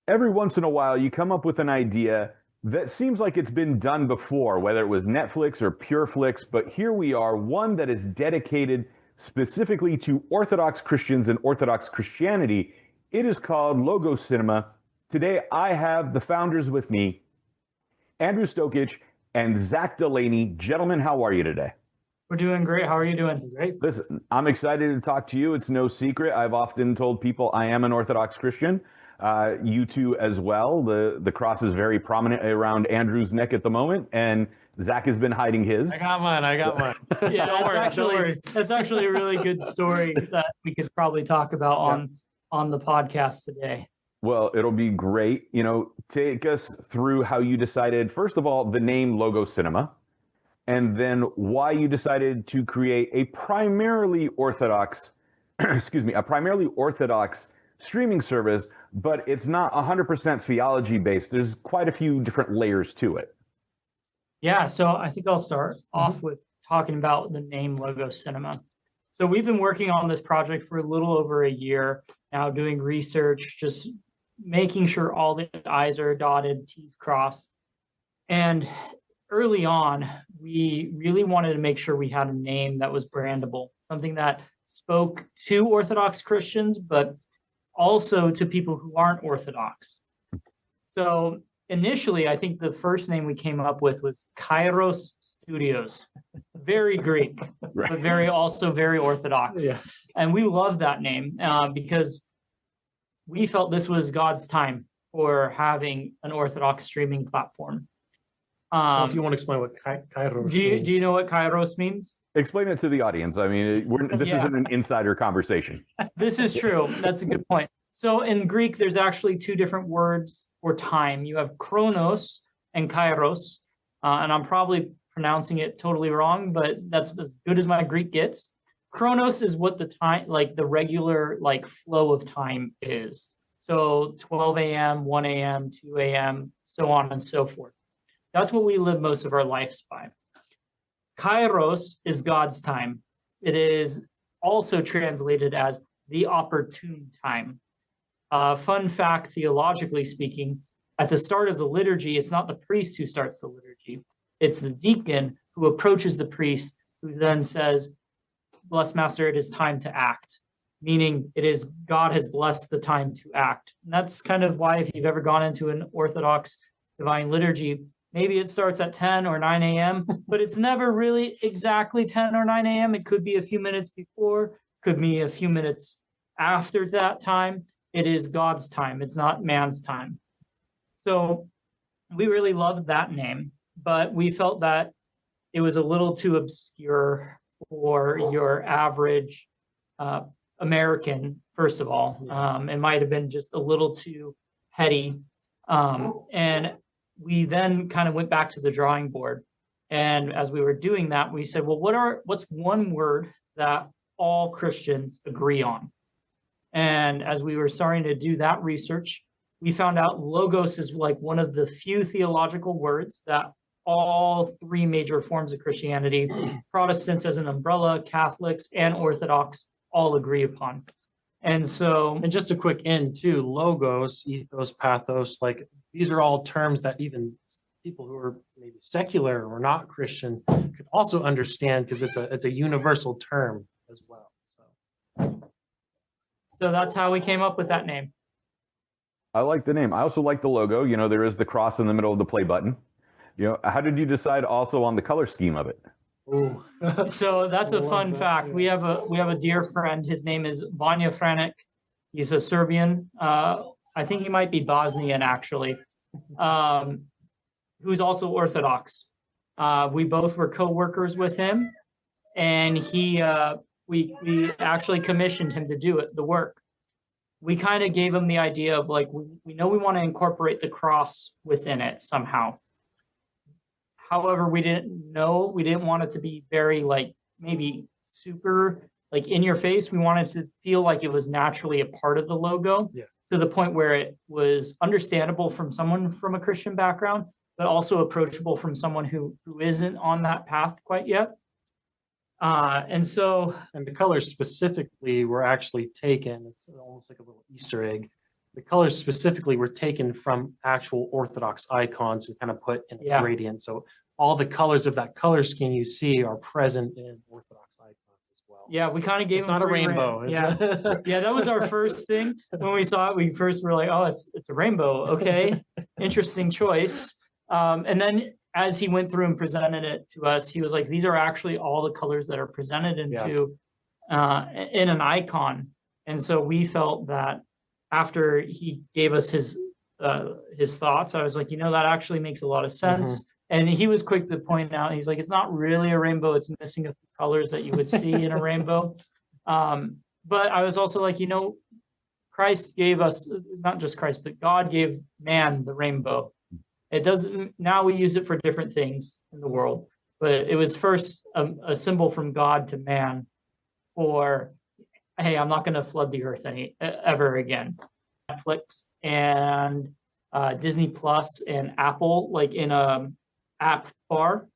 Every once in a while, you come up with an idea that seems like it's been done before, whether it was Netflix or PureFlix, but here we are, one that is dedicated specifically to Orthodox Christians and Orthodox Christianity. It is called Logo Cinema. Today, I have the founders with me, Andrew Stokich and Zach Delaney. Gentlemen, how are you today? We're doing great. How are you doing? Great. Listen, I'm excited to talk to you. It's no secret. I've often told people I am an Orthodox Christian. You two as well. The cross is very prominent around Andrew's neck at the moment, and Zach has been hiding his. I got mine. Yeah, Don't worry. that's actually a really good story that we could probably talk about on the podcast today. Well, it'll be great. Take us through how you decided, first of all, the name Logo Cinema, and then why you decided to create a primarily Orthodox, a primarily Orthodox streaming service, but it's not 100% theology based. There's quite a few different layers to it. Yeah, so I think I'll start off with talking about the name Logo Cinema. So we've been working on this project for a little over a year now, doing research, just making sure all the I's are dotted, T's crossed. And early on, we really wanted to make sure we had a name that was brandable, something that spoke to Orthodox Christians, but also to people who aren't Orthodox. So initially, I think the first name we came up with was Kairos Studios. Very Greek, Right. but very Orthodox. Yeah. And we love that name because we felt this was God's time for having an Orthodox streaming platform. If you want to explain what Kairos do you know what Kairos means? Explain it to the audience. I mean, this Yeah. isn't an insider conversation. This is true. That's a good point. So in Greek, there's actually two different words for time. You have chronos and kairos, and I'm probably pronouncing it totally wrong, but that's as good as my Greek gets. Chronos is what the time, like the regular flow of time is. So 12 a.m., 1 a.m., 2 a.m., so on and so forth. That's what we live most of our lives by. Kairos is God's time. It is also translated as the opportune time. Fun fact, theologically speaking, at the start of the liturgy, it's not the priest who starts the liturgy. It's the deacon who approaches the priest, who then says, "Blessed Master, it is time to act," meaning it is God has blessed the time to act. And that's kind of why, if you've ever gone into an Orthodox divine liturgy, maybe it starts at 10 or 9 a.m., but it's never really exactly 10 or 9 a.m. It could be a few minutes before, could be a few minutes after that time. It is God's time. It's not man's time. So we really loved that name, but we felt that it was a little too obscure for your average American, first of all. It might have been just a little too heady. And we then kind of went back to the drawing board. And as we were doing that, we said, well, what's one word that all Christians agree on? And as we were starting to do that research, we found out logos is like one of the few theological words that all three major forms of Christianity, Protestants as an umbrella, Catholics, and Orthodox all agree upon. And so, And just a quick end too, logos, ethos, pathos, these are all terms that even people who are maybe secular or not Christian could also understand, because it's a universal term as well. So that's how we came up with that name. I like the name. I also like the logo. There is the cross in the middle of the play button. How did you decide also on the color scheme of it? Ooh. So that's a I love fun that, fact. yeah. We have a dear friend. His name is Vanja Franek. He's a Serbian. I think he might be Bosnian actually, who's also Orthodox. We both were co-workers with him, and we actually commissioned him to do the work. We kind of gave him the idea of we know we want to incorporate the cross within it somehow. However, we didn't want it to be very maybe super in your face. We wanted to feel like it was naturally a part of the logo, to the point where it was understandable from someone from a Christian background, but also approachable from someone who isn't on that path quite yet. And the colors specifically were actually taken. It's almost like a little Easter egg. the colors specifically were taken from actual Orthodox icons and kind of put in a gradient. So all the colors of that color scheme you see are present in Orthodox icons as well. Yeah, we kind of gave It's him not a free rainbow. rein. Yeah, yeah, that was our first thing when we saw it. We first were like, "Oh, it's a rainbow." Okay, interesting choice. And then as he went through and presented it to us, he was like, "These are actually all the colors that are presented into in an icon." And so we felt that after he gave us his thoughts, I was like, that actually makes a lot of sense. And he was quick to point out, he's like, it's not really a rainbow. It's missing a few colors that you would see in a rainbow. But I was also like, Christ gave us, not just Christ, but God gave man the rainbow. It doesn't, now we use it for different things in the world, but it was first a symbol from God to man for, hey, I'm not going to flood the earth ever again. Netflix and Disney Plus and Apple, like in a app bar.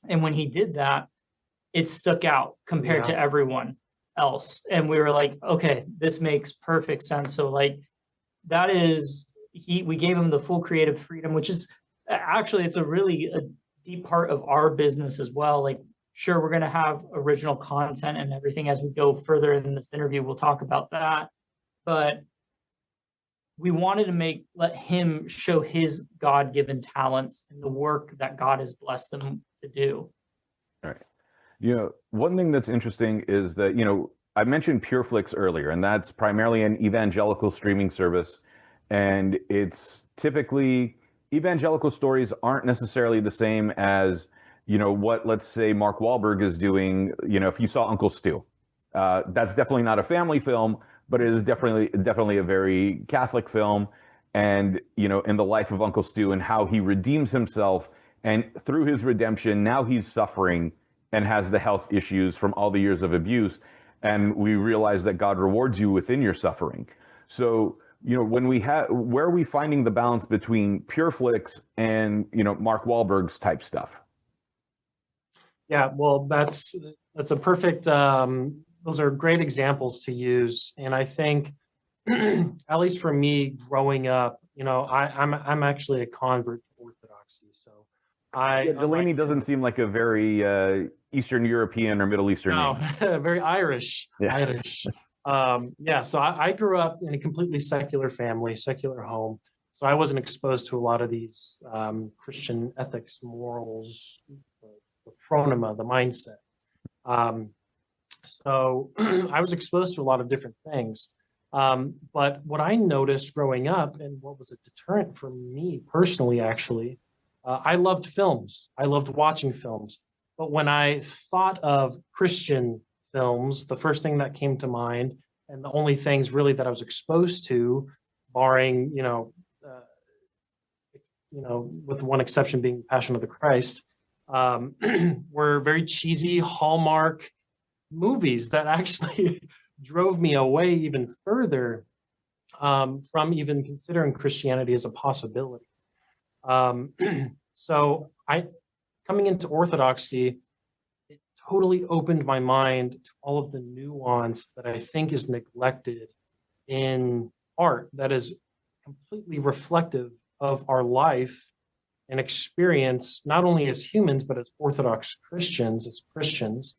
And when he did that, it stuck out compared to everyone else. And we were like, okay, this makes perfect sense. So like that is, we gave him the full creative freedom, which is actually, it's a deep part of our business as well. Like, sure, we're going to have original content and everything as we go further in this interview. We'll talk about that. But we wanted to let him show his God-given talents and the work that God has blessed him to do. All right. One thing that's interesting is that, I mentioned PureFlix earlier, and that's primarily an evangelical streaming service. And it's typically, evangelical stories aren't necessarily the same as, what, let's say, Mark Wahlberg is doing. If you saw Uncle Stu, that's definitely not a family film, but it is definitely a very Catholic film. And, in the life of Uncle Stu and how he redeems himself, and through his redemption, now he's suffering and has the health issues from all the years of abuse. And we realize that God rewards you within your suffering. So, where are we finding the balance between PureFlix and, Mark Wahlberg's type stuff? Yeah, well, that's a perfect, those are great examples to use. And I think, at least for me growing up, I'm actually a convert to Orthodoxy. So Delaney doesn't seem like a very Eastern European or Middle Eastern name. Very Irish. Yeah. Irish. So I grew up in a completely secular family, secular home. So I wasn't exposed to a lot of these Christian ethics, morals, the phronema, the mindset. So I was exposed to a lot of different things. But what I noticed growing up, and what was a deterrent for me personally, actually, I loved films. I loved watching films. But when I thought of Christian films, the first thing that came to mind, and the only things really that I was exposed to, barring, with one exception being Passion of the Christ, were very cheesy Hallmark movies that actually drove me away even further from even considering Christianity as a possibility. So coming into Orthodoxy, it totally opened my mind to all of the nuance that I think is neglected in art that is completely reflective of our life and experience, not only as humans, but as Orthodox Christians, as Christians.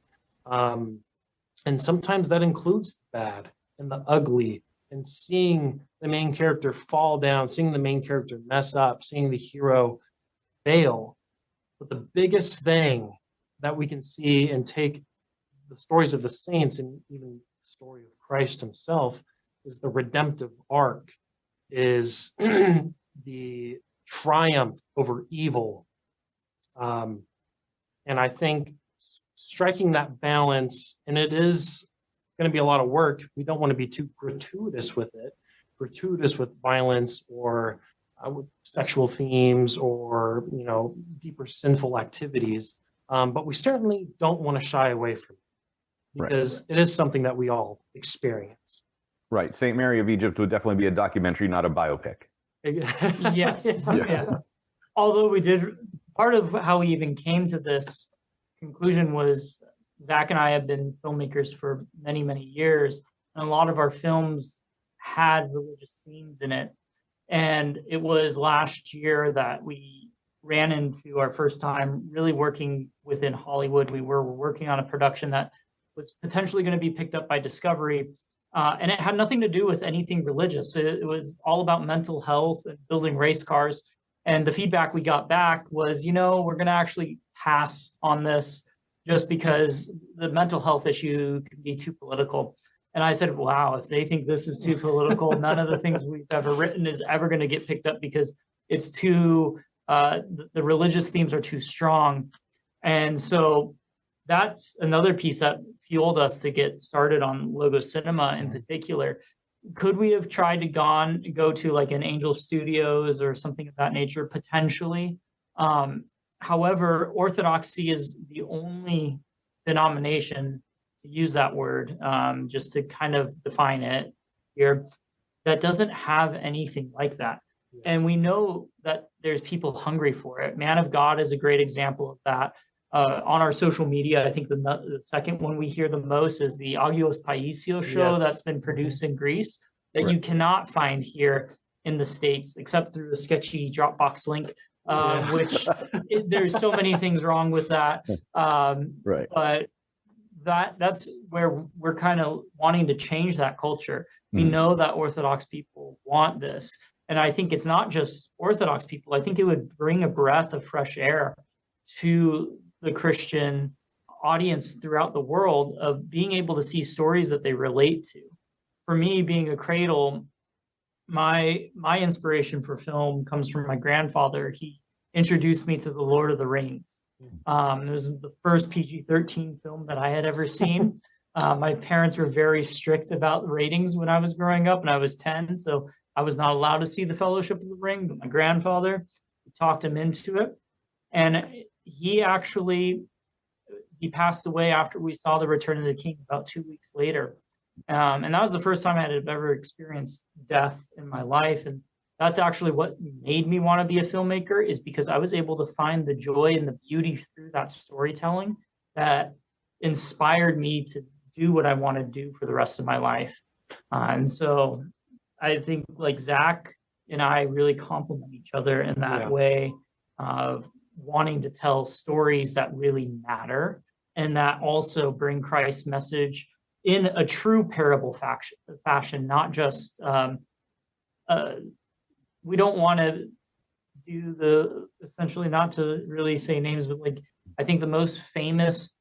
And sometimes that includes the bad and the ugly, and seeing the main character fall down, seeing the main character mess up, seeing the hero fail. But the biggest thing that we can see and take the stories of the saints and even the story of Christ himself is the redemptive arc, is the triumph over evil. And I think striking that balance, and it is going to be a lot of work. We don't want to be too gratuitous with violence or with sexual themes or, deeper sinful activities. But we certainly don't want to shy away from it, because it is something that we all experience. Right. St. Mary of Egypt would definitely be a documentary, not a biopic. Yes. Yeah. Although part of how we even came to this conclusion was Zach and I have been filmmakers for many, many years. And a lot of our films had religious themes in it. And it was last year that we ran into our first time really working within Hollywood. We were working on a production that was potentially going to be picked up by Discovery. And it had nothing to do with anything religious. It was all about mental health and building race cars. And the feedback we got back was, we're going to actually pass on this just because the mental health issue can be too political. And I said, wow, if they think this is too political, none of the things we've ever written is ever going to get picked up because it's too, the religious themes are too strong. And so that's another piece that fueled us to get started on Logo Cinema in particular. Could we have tried to go to like an Angel Studios or something of that nature? Potentially. However, Orthodoxy is the only denomination, to use that word, just to kind of define it here, that doesn't have anything like that. And we know that there's people hungry for it. Man of God is a great example of that. On our social media, I think the second one we hear the most is the Agios Paisios show that's been produced in Greece that you cannot find here in the States, except through a sketchy Dropbox link, which there's so many things wrong with that. But that's where we're kind of wanting to change that culture. We know that Orthodox people want this. And I think it's not just Orthodox people. I think it would bring a breath of fresh air to the Christian audience throughout the world of being able to see stories that they relate to. For me, being a cradle, my inspiration for film comes from my grandfather. He introduced me to The Lord of the Rings. It was the first PG-13 film that I had ever seen. My parents were very strict about ratings when I was growing up, and I was 10, so I was not allowed to see The Fellowship of the Ring, but my grandfather talked him into it. And he passed away after we saw The Return of the King about 2 weeks later. And that was the first time I had ever experienced death in my life. And that's actually what made me want to be a filmmaker, is because I was able to find the joy and the beauty through that storytelling that inspired me to do what I want to do for the rest of my life. And so I think like Zach and I really complement each other in that way of wanting to tell stories that really matter and that also bring Christ's message in a true parable fashion, not just, we don't want to do essentially, not to really say names, but like, I think the most famous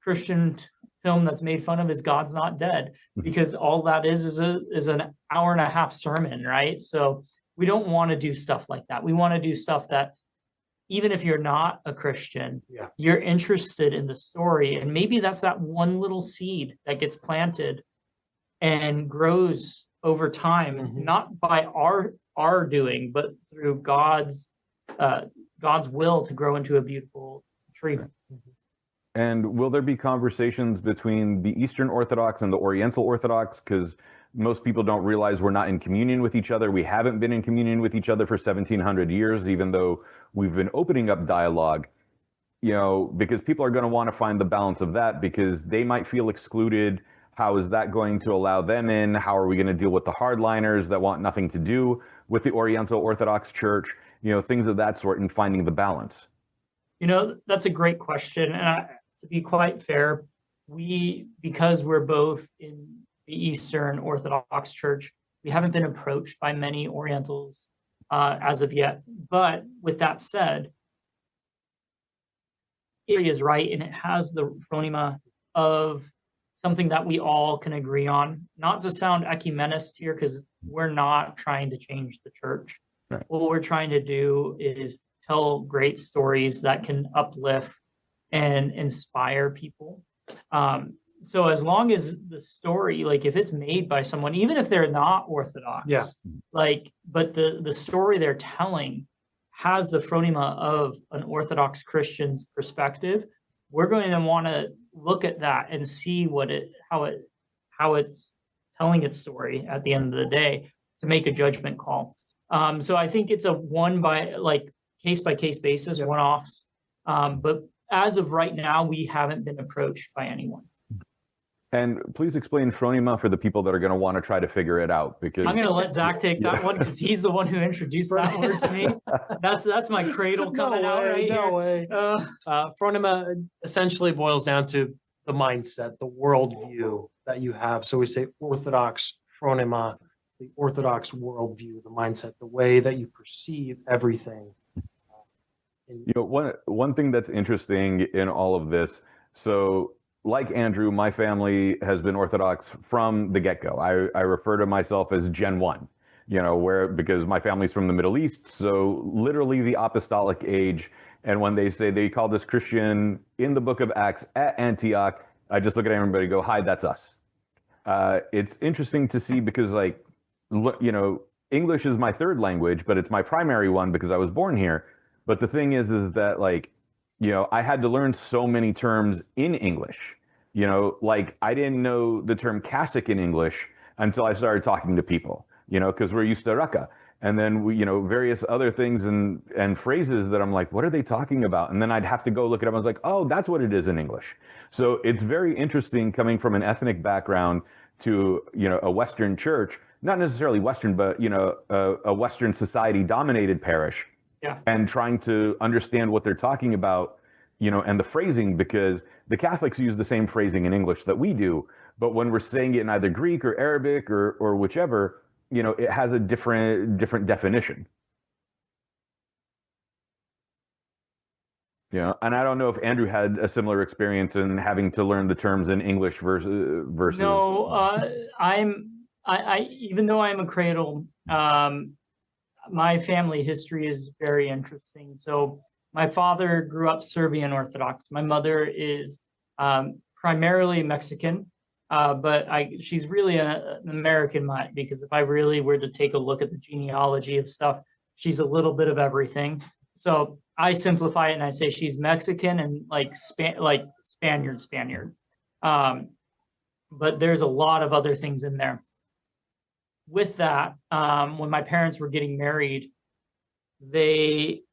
Christian film that's made fun of is God's Not Dead, because all that is an hour-and-a-half sermon, right? So we don't want to do stuff like that. We want to do stuff that, even if you're not a Christian, you're interested in the story. And maybe that's that one little seed that gets planted and grows over time, not by our doing, but through God's will to grow into a beautiful tree. And will there be conversations between the Eastern Orthodox and the Oriental Orthodox? Because most people don't realize we're not in communion with each other. We haven't been in communion with each other for 1700 years, even though we've been opening up dialogue, because people are going to want to find the balance of that, because they might feel excluded. How is that going to allow them in? How are we going to deal with the hardliners that want nothing to do with the Oriental Orthodox Church? Things of that sort, and finding the balance. That's a great question. And to be quite fair, because we're both in the Eastern Orthodox Church, we haven't been approached by many Orientals as of yet. But with that said, it is right, and it has the phronema of something that we all can agree on. Not to sound ecumenist here, because we're not trying to change the church. Right. What we're trying to do is tell great stories that can uplift and inspire people. So as long as the story, like if it's made by someone, even if they're not Orthodox, but the story they're telling has the phronema of an Orthodox Christian's perspective, we're going to want to look at that and see how it's telling its story at the end of the day to make a judgment call. So I think it's a case by case basis, one-offs. But as of right now, we haven't been approached by anyone. And please explain phronema for the people that are going to want to try to figure it out, because I'm going to let Zach take that one because he's the one who introduced that word to me. That's my cradle coming out right no here. way. Phronema essentially boils down to the mindset, the worldview that you have. So we say Orthodox phronema, the Orthodox worldview, the mindset, the way that you perceive everything. You know, one thing that's interesting in all of this, so like Andrew, my family has been Orthodox from the get-go. I refer to myself as Gen 1, you know, because my family's from the Middle East, so literally the apostolic age. And when they say they called us Christian in the book of Acts at Antioch, I just look at everybody and go, hi, that's us. It's interesting to see because, like, you know, English is my third language, but it's my primary one because I was born here. But the thing is that, like, you know, I had to learn so many terms in English. You know, like, I didn't know the term cassock in English until I started talking to people, you know, because we're used to raka. And then we, you know, various other things and phrases that I'm like, what are they talking about? And then I'd have to go look it up. I was like, oh, that's what it is in English. So it's very interesting coming from an ethnic background to, you know, a Western church, not necessarily Western, but, you know, a Western society dominated parish. Yeah. And trying to understand what they're talking about, you know, and the phrasing, because the Catholics use the same phrasing in English that we do, but when we're saying it in either Greek or Arabic or whichever, you know, it has a different definition. Yeah, and I don't know if Andrew had a similar experience in having to learn the terms in English versus. No, I even though I'm a cradle, my family history is very interesting. So my father grew up Serbian Orthodox. My mother is primarily Mexican, but she's really an American mutt, because if I really were to take a look at the genealogy of stuff, she's a little bit of everything. So I simplify it and I say she's Mexican and like Spaniard. But there's a lot of other things in there. With that, when my parents were getting married, the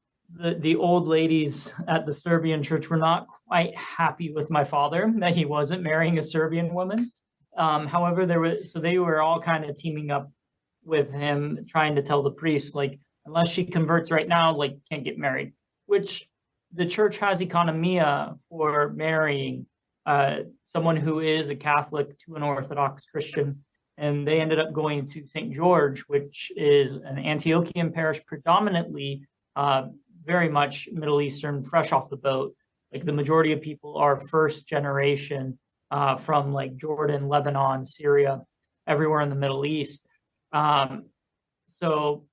old ladies at the Serbian church were not quite happy with my father that he wasn't marrying a Serbian woman. However, they were all kind of teaming up with him, trying to tell the priest, like, unless she converts right now, like, can't get married, which the church has economia for marrying someone who is a Catholic to an Orthodox Christian. And they ended up going to St. George, which is an Antiochian parish, predominantly very much Middle Eastern, fresh off the boat. Like, the majority of people are first generation from like Jordan, Lebanon, Syria, everywhere in the Middle East. So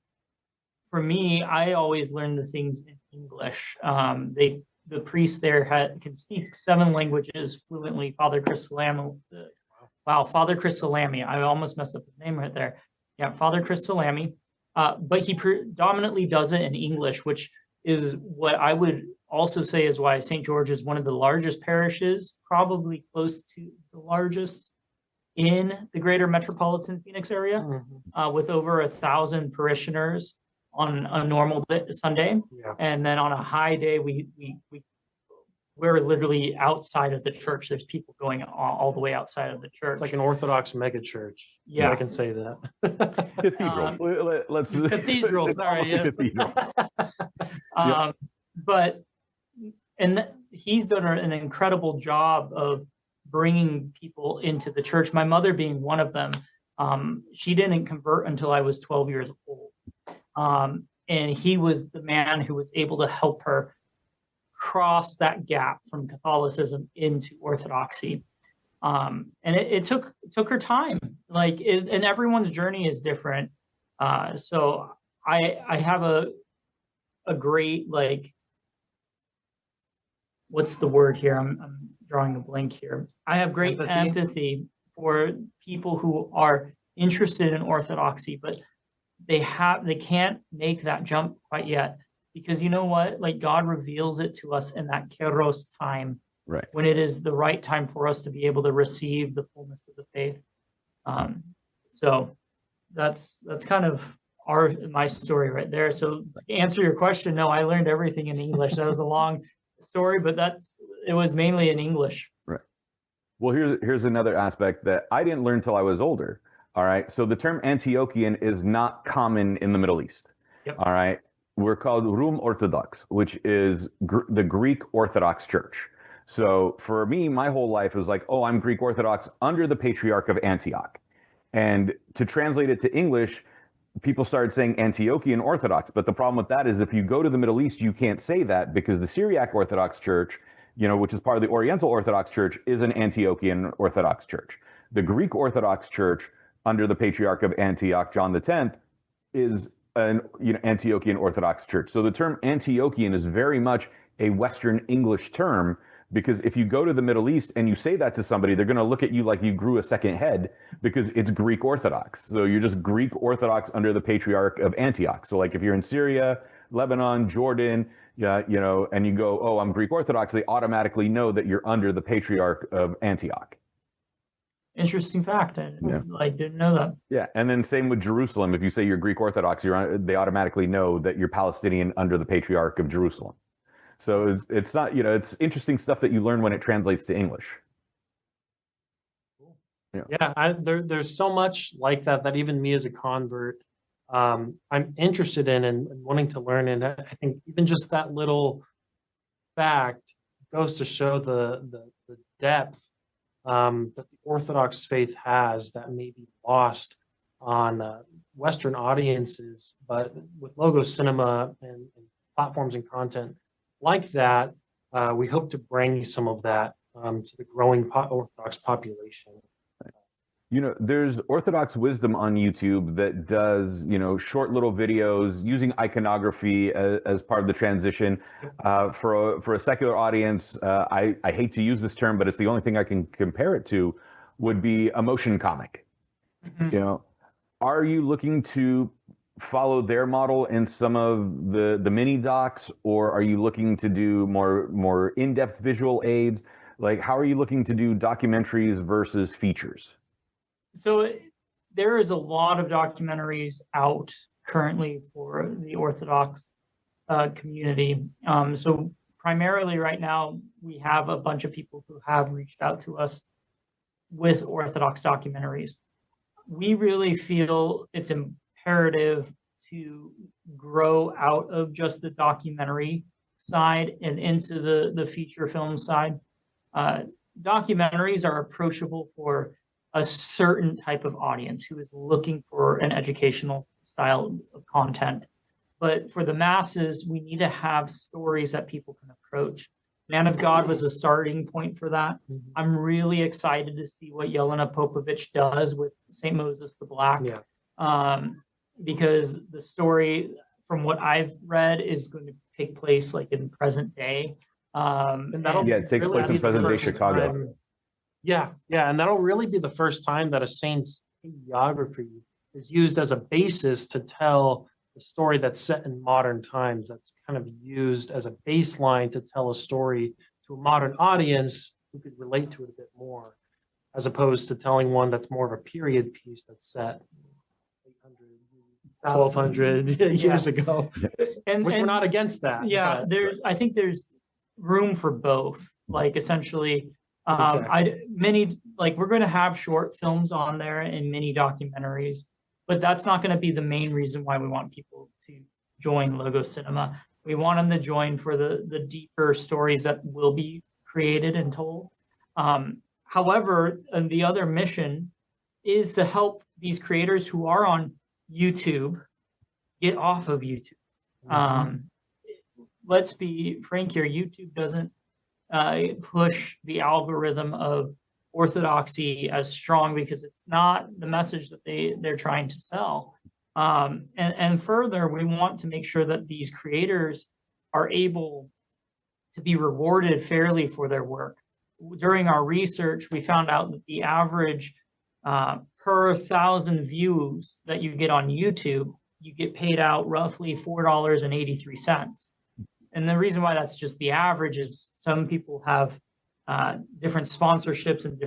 for me, I always learn the things in English. The priest there can speak 7 languages fluently. Father Chris Salami. Wow, Father Chris Salami. I almost messed up his name right there. Yeah, Father Chris Salami. But he predominantly does it in English, which is what I would also say is why St. George is one of the largest parishes, probably close to the largest in the greater metropolitan Phoenix area, with over 1,000 parishioners on a normal Sunday. Yeah. And then on a high day, we're literally outside of the church. There's people going all the way outside of the church. It's like an Orthodox megachurch. Yeah. I can say that. Cathedral. Let's Cathedral, sorry, yes. Cathedral. But he's done an incredible job of bringing people into the church. My mother being one of them. She didn't convert until I was 12 years old. And he was the man who was able to help her cross that gap from Catholicism into Orthodoxy. And it took her time, and everyone's journey is different. So I have a great, like, what's the word here? I'm drawing a blank here. I have great empathy for people who are interested in Orthodoxy, but they can't make that jump quite yet. Because you know what? Like, God reveals it to us in that Kairos time, right, when it is the right time for us to be able to receive the fullness of the faith. So that's kind of my story right there. So to answer your question, no, I learned everything in English. That was a long story, but it was mainly in English. Right. Well, here's another aspect that I didn't learn till I was older. All right. So the term Antiochian is not common in the Middle East. Yep. All right. We're called Rum Orthodox, which is the Greek Orthodox Church. So for me, my whole life was like, oh, I'm Greek Orthodox under the Patriarch of Antioch. And to translate it to English, people started saying Antiochian Orthodox. But the problem with that is if you go to the Middle East, you can't say that because the Syriac Orthodox Church, which is part of the Oriental Orthodox Church, is an Antiochian Orthodox Church. The Greek Orthodox Church under the Patriarch of Antioch, John X, is an Antiochian Orthodox Church. So the term Antiochian is very much a Western English term, because if you go to the Middle East and you say that to somebody, they're going to look at you like you grew a second head because it's Greek Orthodox. So you're just Greek Orthodox under the Patriarch of Antioch. So like if you're in Syria, Lebanon, Jordan, and you go, oh, I'm Greek Orthodox, they automatically know that you're under the Patriarch of Antioch. Interesting fact. I didn't know that. Yeah, and then same with Jerusalem. If you say you're Greek Orthodox, they automatically know that you're Palestinian under the Patriarch of Jerusalem. So it's not, it's interesting stuff that you learn when it translates to English. Yeah, there's so much like that even me as a convert, I'm interested in and wanting to learn. And I think even just that little fact goes to show the depth that the Orthodox faith has that may be lost on Western audiences, but with Logos Cinema and platforms and content like that, we hope to bring some of that to the growing Orthodox population. There's Orthodox Wisdom on YouTube that does, short little videos using iconography as part of the transition. For a secular audience, I hate to use this term, but it's the only thing I can compare it to, would be a motion comic. Mm-hmm. Are you looking to follow their model in some of the mini docs, or are you looking to do more in-depth visual aids? Like, how are you looking to do documentaries versus features? So there is a lot of documentaries out currently for the Orthodox community. So primarily right now, we have a bunch of people who have reached out to us with Orthodox documentaries. We really feel it's imperative to grow out of just the documentary side and into the feature film side. Documentaries are approachable for a certain type of audience who is looking for an educational style of content. But for the masses, we need to have stories that people can approach. Man of God was a starting point for that. Mm-hmm. I'm really excited to see what Jelena Popovich does with St. Moses the Black. Because the story, from what I've read, is going to take place like in present day. It takes place in present day Chicago. Yeah, and that'll really be the first time that a saint's hagiography is used as a basis to tell a story that's set in modern times. That's kind of used as a baseline to tell a story to a modern audience who could relate to it a bit more, as opposed to telling one that's more of a period piece that's set 1,200 years ago. And we're not against that. Yeah, I think there's room for both. Like essentially, exactly. we're going to have short films on there and mini documentaries, but that's not going to be the main reason why we want people to join Logos Cinema. We want them to join for the deeper stories that will be created and told. However, the other mission is to help these creators who are on YouTube get off of YouTube. Mm-hmm. Let's be frank here, YouTube doesn't push the algorithm of orthodoxy as strong because it's not the message that they're trying to sell. And further, we want to make sure that these creators are able to be rewarded fairly for their work. During our research, we found out that the average per 1,000 views that you get on YouTube, you get paid out roughly $4.83. And the reason why that's just the average is some people have different sponsorships and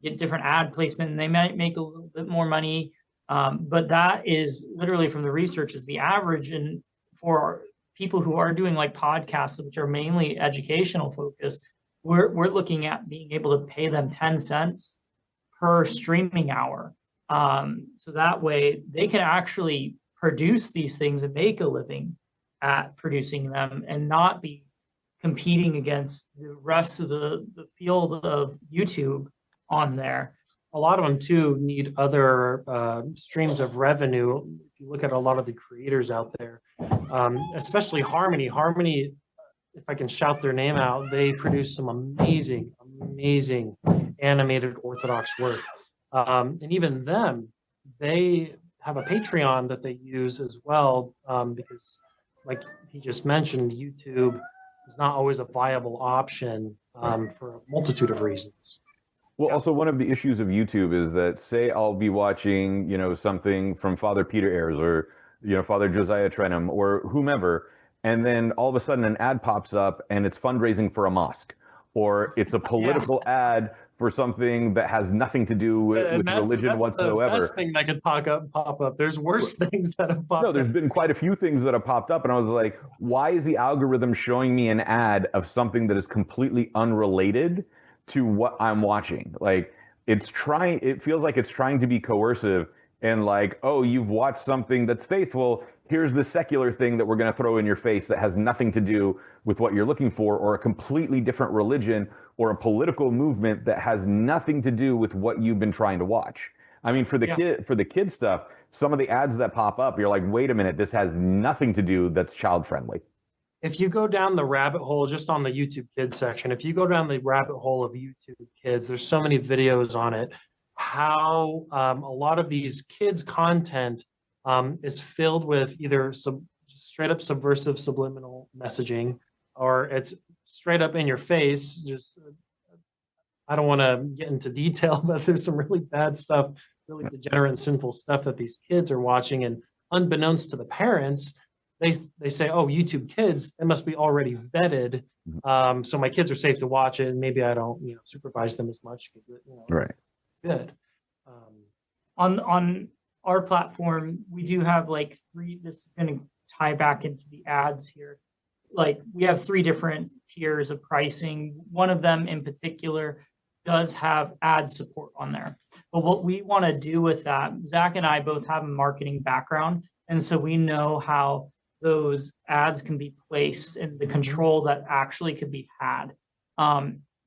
get different ad placement, and they might make a little bit more money. But that is literally from the research is the average. And for people who are doing like podcasts, which are mainly educational focused, we're looking at being able to pay them 10 cents per streaming hour. So that way they can actually produce these things and make a living at producing them and not be competing against the rest of the field of YouTube on there. A lot of them too need other streams of revenue. If you look at a lot of the creators out there, especially Harmony. Harmony, if I can shout their name out, they produce some amazing animated Orthodox work. And even them, they have a Patreon that they use as well, because like he just mentioned, YouTube is not always a viable option for a multitude of reasons. Well, also one of the issues of YouTube is that, say I'll be watching, something from Father Peter Ayres or, Father Josiah Trenum or whomever, and then all of a sudden an ad pops up and it's fundraising for a mosque, or it's a political ad for something that has nothing to do with religion whatsoever. That's the best thing that could pop up. There's worse things that have popped up. No, there's been quite a few things that have popped up, and I was like, why is the algorithm showing me an ad of something that is completely unrelated to what I'm watching? Like, it feels like it's trying to be coercive and like, oh, you've watched something that's faithful, here's the secular thing that we're going to throw in your face that has nothing to do with what you're looking for, or a completely different religion or a political movement that has nothing to do with what you've been trying to watch. I mean, for the kid stuff, some of the ads that pop up, you're like, wait a minute, this has nothing to do that's child friendly. If you go down the rabbit hole, just on the YouTube Kids section, if you go down the rabbit hole of YouTube Kids, there's so many videos on it, how a lot of these kids' content is filled with either straight up subversive subliminal messaging, or it's straight up in your face. Just, I don't want to get into detail, but there's some really bad stuff, really degenerate and sinful stuff that these kids are watching, and unbeknownst to the parents, they say, oh, YouTube Kids, it must be already vetted, so my kids are safe to watch it, and maybe I don't, supervise them as much because right. Good. On our platform, we do have like three. This is going to tie back into the ads here. Like, we have 3 different tiers of pricing. One of them in particular does have ad support on there. But what we want to do with that, Zach and I both have a marketing background, and so we know how those ads can be placed and the control that actually could be had.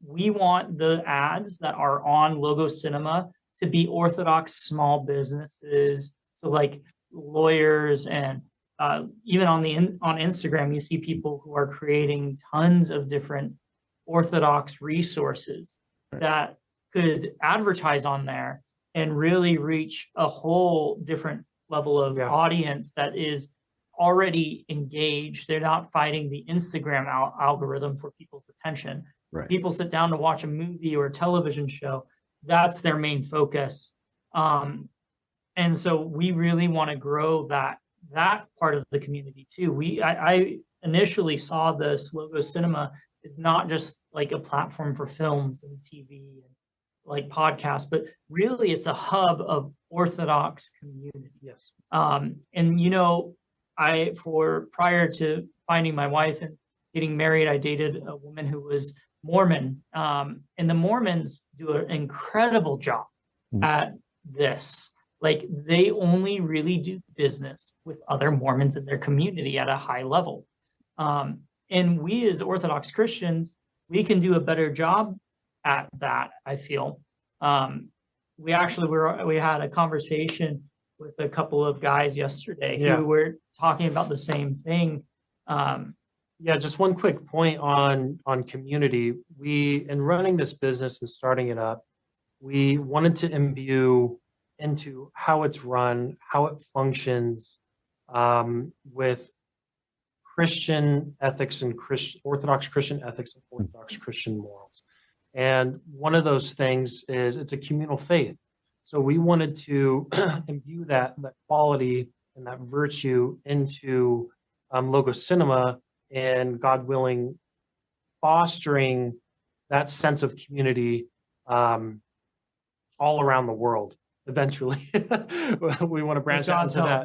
We want the ads that are on Logo Cinema to be Orthodox small businesses, so like lawyers, and even on Instagram, you see people who are creating tons of different Orthodox resources that could advertise on there and really reach a whole different level of audience that is already engaged. They're not fighting the Instagram algorithm for people's attention. Right. People sit down to watch a movie or a television show. That's their main focus. And so we really want to grow that part of the community too. I initially saw this Logo Cinema is not just like a platform for films and TV and like podcasts, but really it's a hub of Orthodox community. Yes. And prior to finding my wife and getting married, I dated a woman who was Mormon, and the Mormons do an incredible job at this. Like, they only really do business with other Mormons in their community at a high level. And we as Orthodox Christians, we can do a better job at that, I feel. We had a conversation with a couple of guys yesterday who were talking about the same thing. Just one quick point on community. We, in running this business and starting it up, we wanted to imbue into how it's run, how it functions, with Christian ethics and Orthodox Christian ethics and Orthodox Christian morals. And one of those things is it's a communal faith. So we wanted to imbue that quality and that virtue into Logo Cinema, and God willing, fostering that sense of community all around the world. Eventually, we want to branch out into that.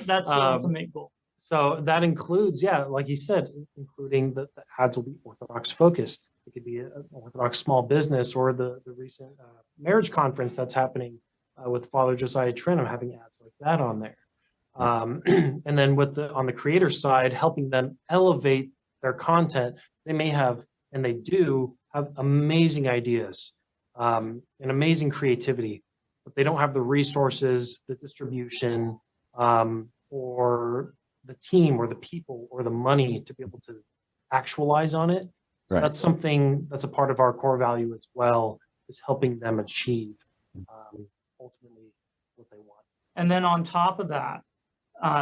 That's the ultimate goal. So that includes, like you said, including the ads will be Orthodox focused. It could be an Orthodox small business, or the recent marriage conference that's happening with Father Josiah Trin. I'm having ads like that on there. And then on the creator side, helping them elevate their content. They may have, and they do have, amazing ideas and amazing creativity, but they don't have the resources, the distribution, or the team, or the people, or the money to be able to actualize on it. So Right. that's something that's a part of our core value as well, is helping them achieve ultimately what they want. And then on top of that,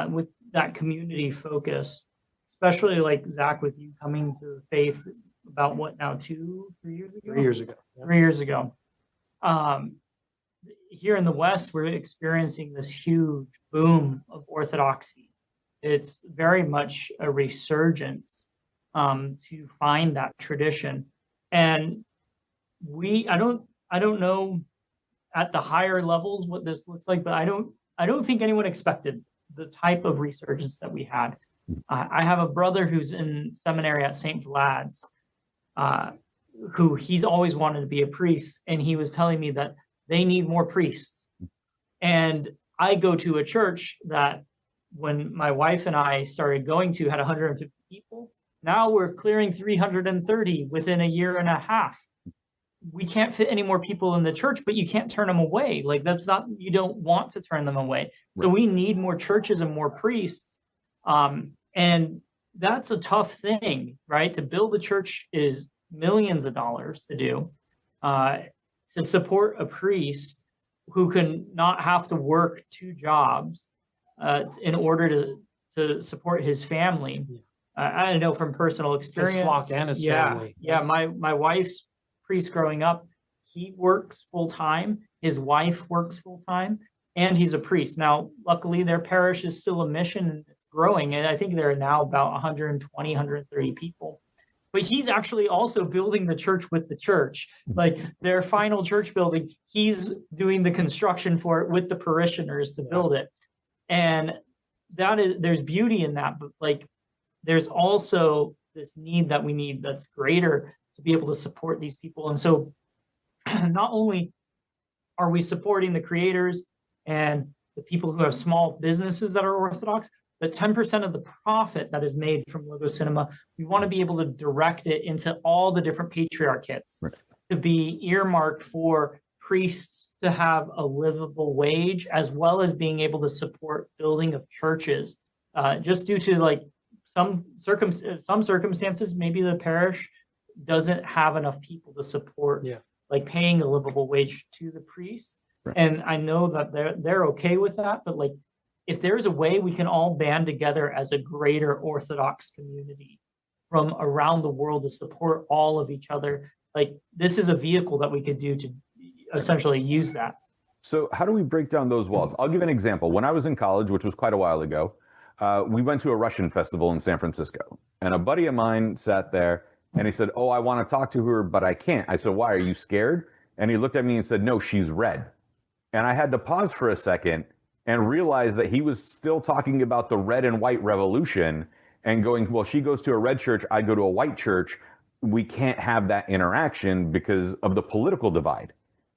with that community focus, especially like Zach, with you coming to the faith about what now, 3 years ago? 3 years ago. Yeah. 3 years ago. Here in the West, we're experiencing this huge boom of Orthodoxy. It's very much a resurgence to find that tradition. And I don't know at the higher levels what this looks like, but I don't think anyone expected the type of resurgence that we had. I have a brother who's in seminary at St. Vlad's, who he's always wanted to be a priest, and he was telling me that they need more priests. And I go to a church that, when my wife and I started going to, had 150 people. Now we're clearing 330 within a year and a half. We can't fit any more people in the church, but you can't turn them away. Like, that's not, you don't want to turn them away. So we need more churches and more priests. And that's a tough thing, right? To build a church is millions of dollars to do. To support a priest who can not have to work 2 jobs in order to support his family. I know from personal experience. His flock and his family. Yeah, my wife's priest growing up, he works full time, his wife works full time, and he's a priest. Now, luckily, their parish is still a mission and it's growing. And I think there are now about 120, 130 people. But he's actually also building the church with the church. Like, their final church building, he's doing the construction for it with the parishioners to build it. And there's beauty in that, but like, there's also this need that we need that's greater to be able to support these people. And so not only are we supporting the creators and the people who have small businesses that are Orthodox, but 10% of the profit that is made from Logo Cinema, we want to be able to direct it into all the different patriarchates to be earmarked for priests to have a livable wage, as well as being able to support building of churches. Just due to like some circumstances, maybe the parish doesn't have enough people to support like paying a livable wage to the priest. And I know that they're okay with that, but like, if there's a way we can all band together as a greater Orthodox community from around the world to support all of each other, like, this is a vehicle that we could do to essentially use that. So how do we break down those walls? I'll give an example. When I was in college, which was quite a while ago, we went to a Russian festival in San Francisco, and a buddy of mine sat there and he said, "Oh, I want to talk to her, but I can't." I said, "Why? Are you scared?" And he looked at me and said, "No, she's red." And I had to pause for a second and realize that he was still talking about the red and white revolution and going, well, she goes to a red church, I go to a white church. We can't have that interaction because of the political divide.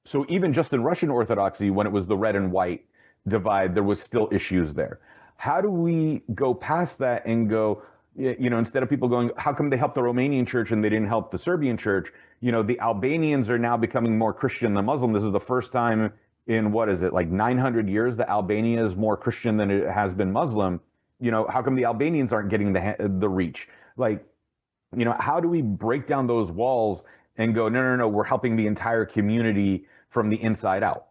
So even just in Russian Orthodoxy, when it was the red and white divide, there was still issues there. How do we go past that and go, you know, instead of people going, how come they helped the Romanian church and they didn't help the Serbian church? You know, the Albanians are now becoming more Christian than Muslim. This is the first time in, what is it, like 900 years that Albania is more Christian than it has been Muslim. You know, how come the Albanians aren't getting the reach? Like, you know, how do we break down those walls and go, no, we're helping the entire community from the inside out?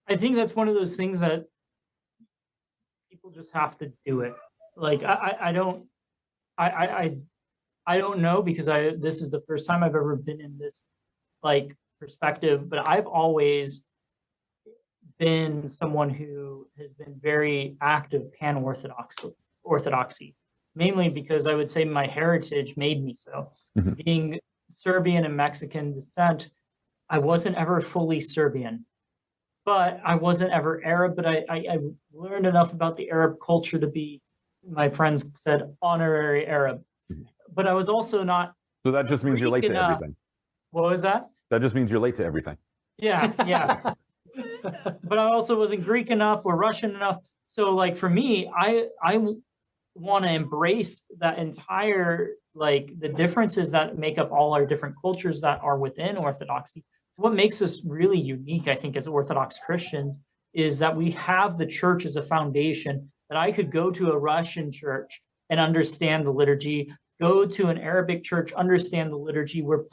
I think that's one of those things that people just have to do it. Like, I don't know, because this is the first time I've ever been in this like perspective, but I've always been someone who has been very active pan-Orthodoxy, mainly because I would say my heritage made me so. Mm-hmm. Being Serbian and Mexican descent, I wasn't ever fully Serbian, but I wasn't ever Arab, but I learned enough about the Arab culture to be, my friends said, honorary Arab. but I was also not So that just means you're late Greek to enough. everything. What was that? That just means you're late to everything. Yeah, yeah. But I also wasn't Greek enough or Russian enough. So like for me, I want to embrace that entire, like the differences that make up all our different cultures that are within Orthodoxy. So what makes us really unique, I think, as Orthodox Christians is that we have the church as a foundation, that I could go to a Russian church and understand the liturgy, go to an Arabic church, understand the liturgy. We're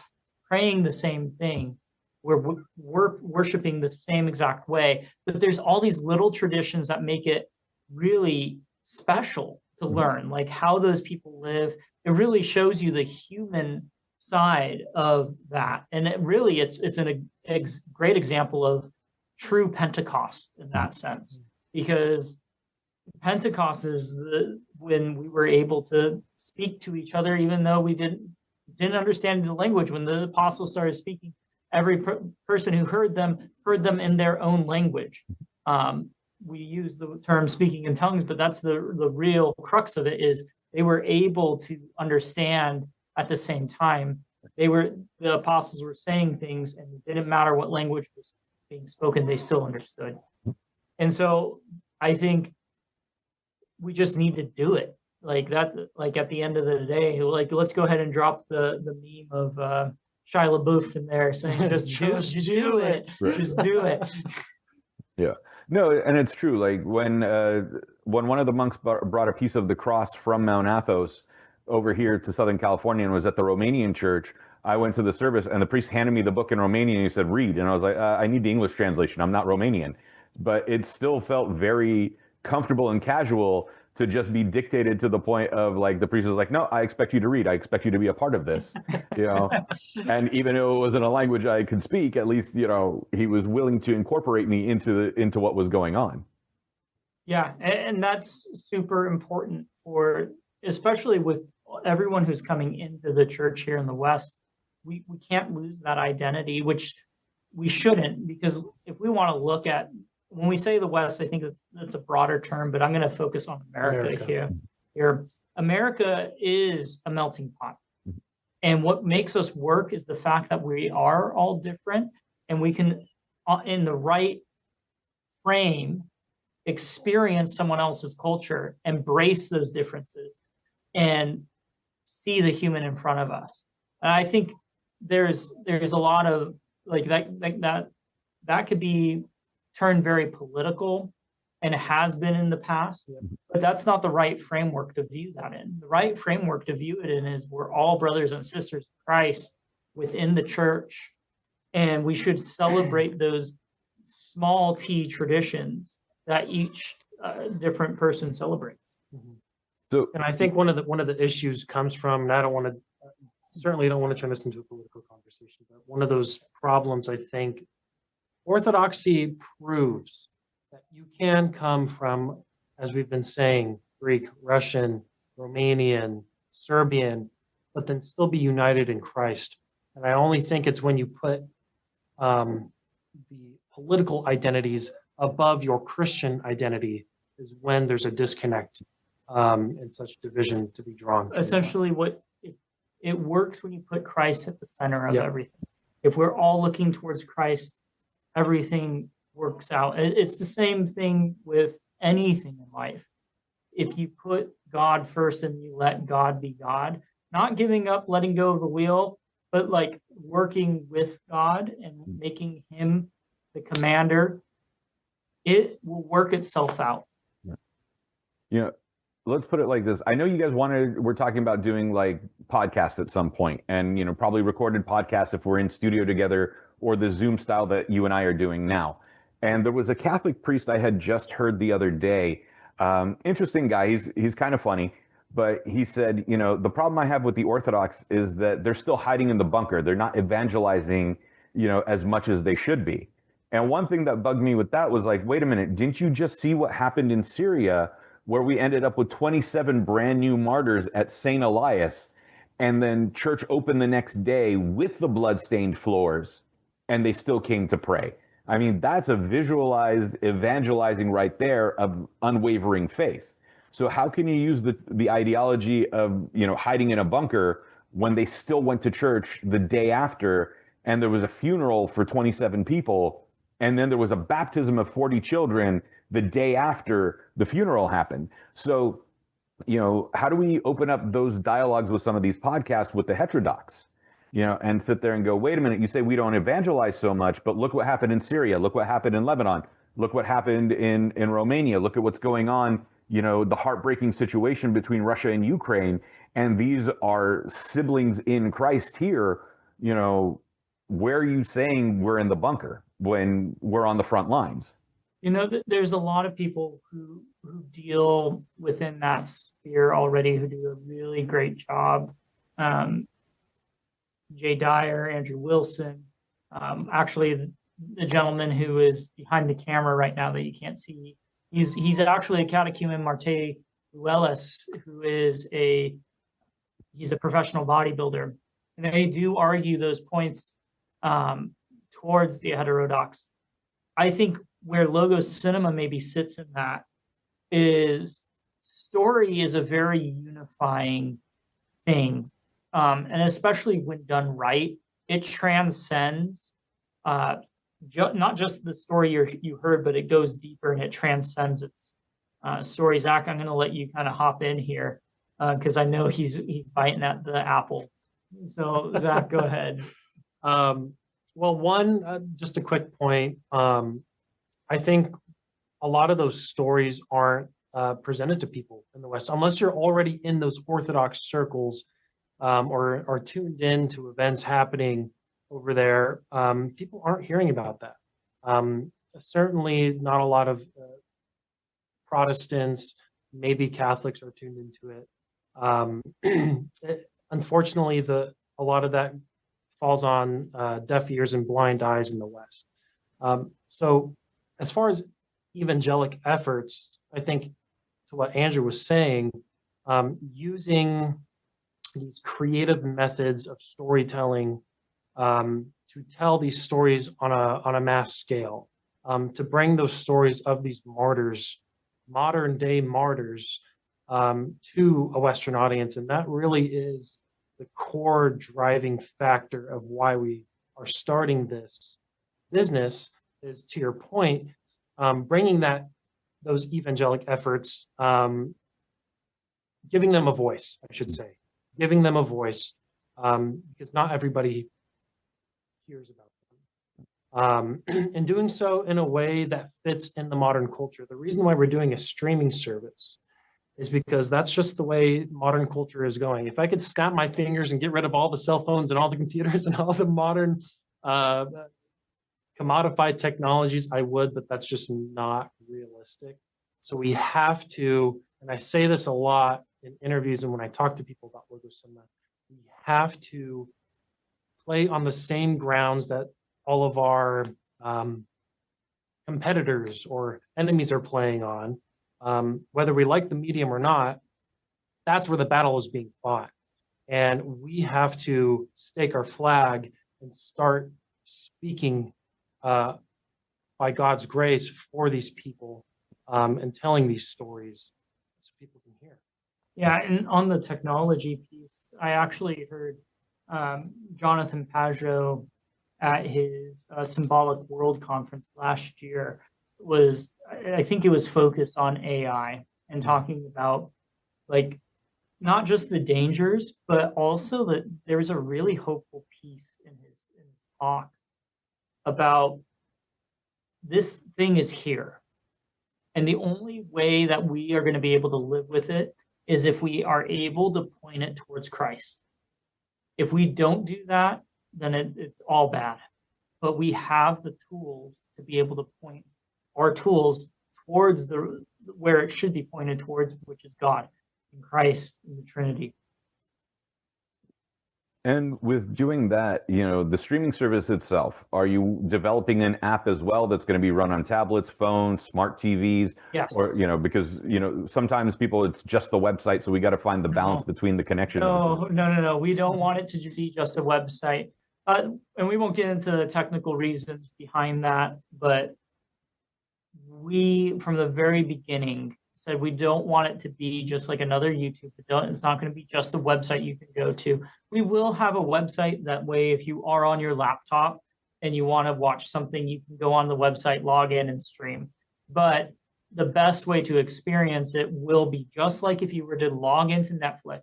praying the same thing. We're worshiping the same exact way, but there's all these little traditions that make it really special to learn, like how those people live. It really shows you the human side of that, and it's a great example of true Pentecost in that sense, because Pentecost is when we were able to speak to each other, even though we didn't understand the language. When the apostles started speaking, every person who heard them in their own language. We use the term speaking in tongues, but that's the real crux of it, is they were able to understand at the same time. The apostles were saying things, and it didn't matter what language was being spoken, they still understood. And so I think we just need to do it like that. Like at the end of the day, like let's go ahead and drop the meme of Shia LaBeouf in there saying, just do it. Right. Just do it. Yeah. No, and it's true. Like when one of the monks brought a piece of the cross from Mount Athos over here to Southern California and was at the Romanian church, I went to the service and the priest handed me the book in Romanian and he said, read. And I was like, I need the English translation. I'm not Romanian. But it still felt very comfortable and casual to just be dictated, to the point of like the priest was like, no, I expect you to read. I expect you to be a part of this, you know. And even though it wasn't a language I could speak, at least, you know, he was willing to incorporate me into what was going on. Yeah, and that's super important for, especially with everyone who's coming into the church here in the West. We can't lose that identity, which we shouldn't, because if we want to look at, when we say the West, I think that's a broader term, but I'm going to focus on America here. America is a melting pot. And what makes us work is the fact that we are all different, and we can, in the right frame, experience someone else's culture, embrace those differences, and see the human in front of us. And I think there's a lot of like that could be turned very political, and it has been in the past, but that's not the right framework to view that in. The right framework to view it in is we're all brothers and sisters in Christ within the church, and we should celebrate those small t traditions that each different person celebrates. So, and I think one of the issues comes from, and certainly don't want to turn this into a political conversation, but one of those problems, I think, Orthodoxy proves that you can come from, as we've been saying, Greek, Russian, Romanian, Serbian, but then still be united in Christ. And I only think it's when you put the political identities above your Christian identity is when there's a disconnect and such division to be drawn. Essentially, it works when you put Christ at the center of everything. If we're all looking towards Christ, everything works out. It's the same thing with anything in life. If you put God first and you let God be God, not giving up, letting go of the wheel, but like working with God and making him the commander, it will work itself out. You know, let's put it like this. I know you guys we're talking about doing like podcasts at some point, and, you know, probably recorded podcasts if we're in studio together, or the Zoom style that you and I are doing now. And there was a Catholic priest I had just heard the other day. Interesting guy. He's kind of funny, but he said, you know, the problem I have with the Orthodox is that they're still hiding in the bunker. They're not evangelizing, you know, as much as they should be. And one thing that bugged me with that was like, wait a minute, didn't you just see what happened in Syria, where we ended up with 27 brand new martyrs at St. Elias, and then church opened the next day with the bloodstained floors, and they still came to pray? I mean, that's a visualized evangelizing right there of unwavering faith. So how can you use the ideology of, hiding in a bunker when they still went to church the day after, and there was a funeral for 27 people, and then there was a baptism of 40 children the day after the funeral happened? So, how do we open up those dialogues with some of these podcasts with the heterodox, and sit there and go, wait a minute, you say we don't evangelize so much, but look what happened in Syria, look what happened in Lebanon, look what happened in Romania, look at what's going on, the heartbreaking situation between Russia and Ukraine, and these are siblings in Christ here. Where are you saying we're in the bunker when we're on the front lines? There's a lot of people who deal within that sphere already who do a really great job. Jay Dyer, Andrew Wilson, actually the gentleman who is behind the camera right now that you can't see, he's actually a catechumen Marte Ruelas, who is he's a professional bodybuilder, and they do argue those points towards the heterodox. I think where Logos Cinema maybe sits in that is story is a very unifying thing. And especially when done right, it transcends not just the story you heard, but it goes deeper and it transcends its story. Zach, I'm going to let you kind of hop in here because I know he's biting at the apple. So Zach, go ahead. Well, just a quick point. I think a lot of those stories aren't presented to people in the West, unless you're already in those Orthodox circles or are tuned in to events happening over there. People aren't hearing about that. Certainly not a lot of Protestants, maybe Catholics are tuned into it. Unfortunately, a lot of that falls on deaf ears and blind eyes in the West. So as far as evangelic efforts, I think to what Andrew was saying, using these creative methods of storytelling to tell these stories on a mass scale, to bring those stories of these martyrs, modern day martyrs, to a Western audience. And that really is the core driving factor of why we are starting this business, is, to your point, bringing those evangelic efforts, giving them a voice, I should say, giving them a voice, because not everybody hears about them. And doing so in a way that fits in the modern culture. The reason why we're doing a streaming service is because that's just the way modern culture is going. If I could snap my fingers and get rid of all the cell phones and all the computers and all the modern commodified technologies, I would, but that's just not realistic. So we have to, and I say this a lot in interviews and when I talk to people about Logos Cinema, we have to play on the same grounds that all of our competitors or enemies are playing on. Whether we like the medium or not, that's where the battle is being fought. And we have to stake our flag and start speaking by God's grace for these people and telling these stories so people can hear. Yeah, and on the technology piece, I actually heard Jonathan Pajot at his Symbolic World Conference last year I think it was focused on AI and talking about like not just the dangers, but also that there's a really hopeful piece in his talk about this thing is here. And the only way that we are going to be able to live with it is if we are able to point it towards Christ. If we don't do that, then it's all bad. But we have the tools to be able to point our tools towards where it should be pointed towards, which is God and Christ and the Trinity. And with doing that, the streaming service itself, are you developing an app as well that's going to be run on tablets, phones, smart TVs? Yes. Or, because, sometimes people, it's just the website. So we got to find the balance between the connection. No. We don't want it to be just a website. And we won't get into the technical reasons behind that. But we, from the very beginning, said we don't want it to be just like another YouTube. It's not going to be just the website you can go to. We will have a website. That way, if you are on your laptop and you want to watch something, you can go on the website, log in, and stream. But the best way to experience it will be just like if you were to log into Netflix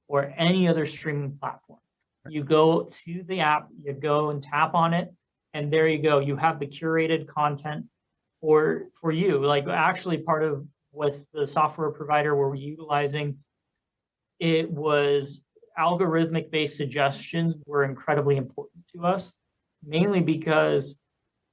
or any other streaming platform. You go to the app, you go and tap on it, and there you go. You have the curated content for you. Like actually part of with the software provider we're utilizing, it was algorithmic based suggestions were incredibly important to us, mainly because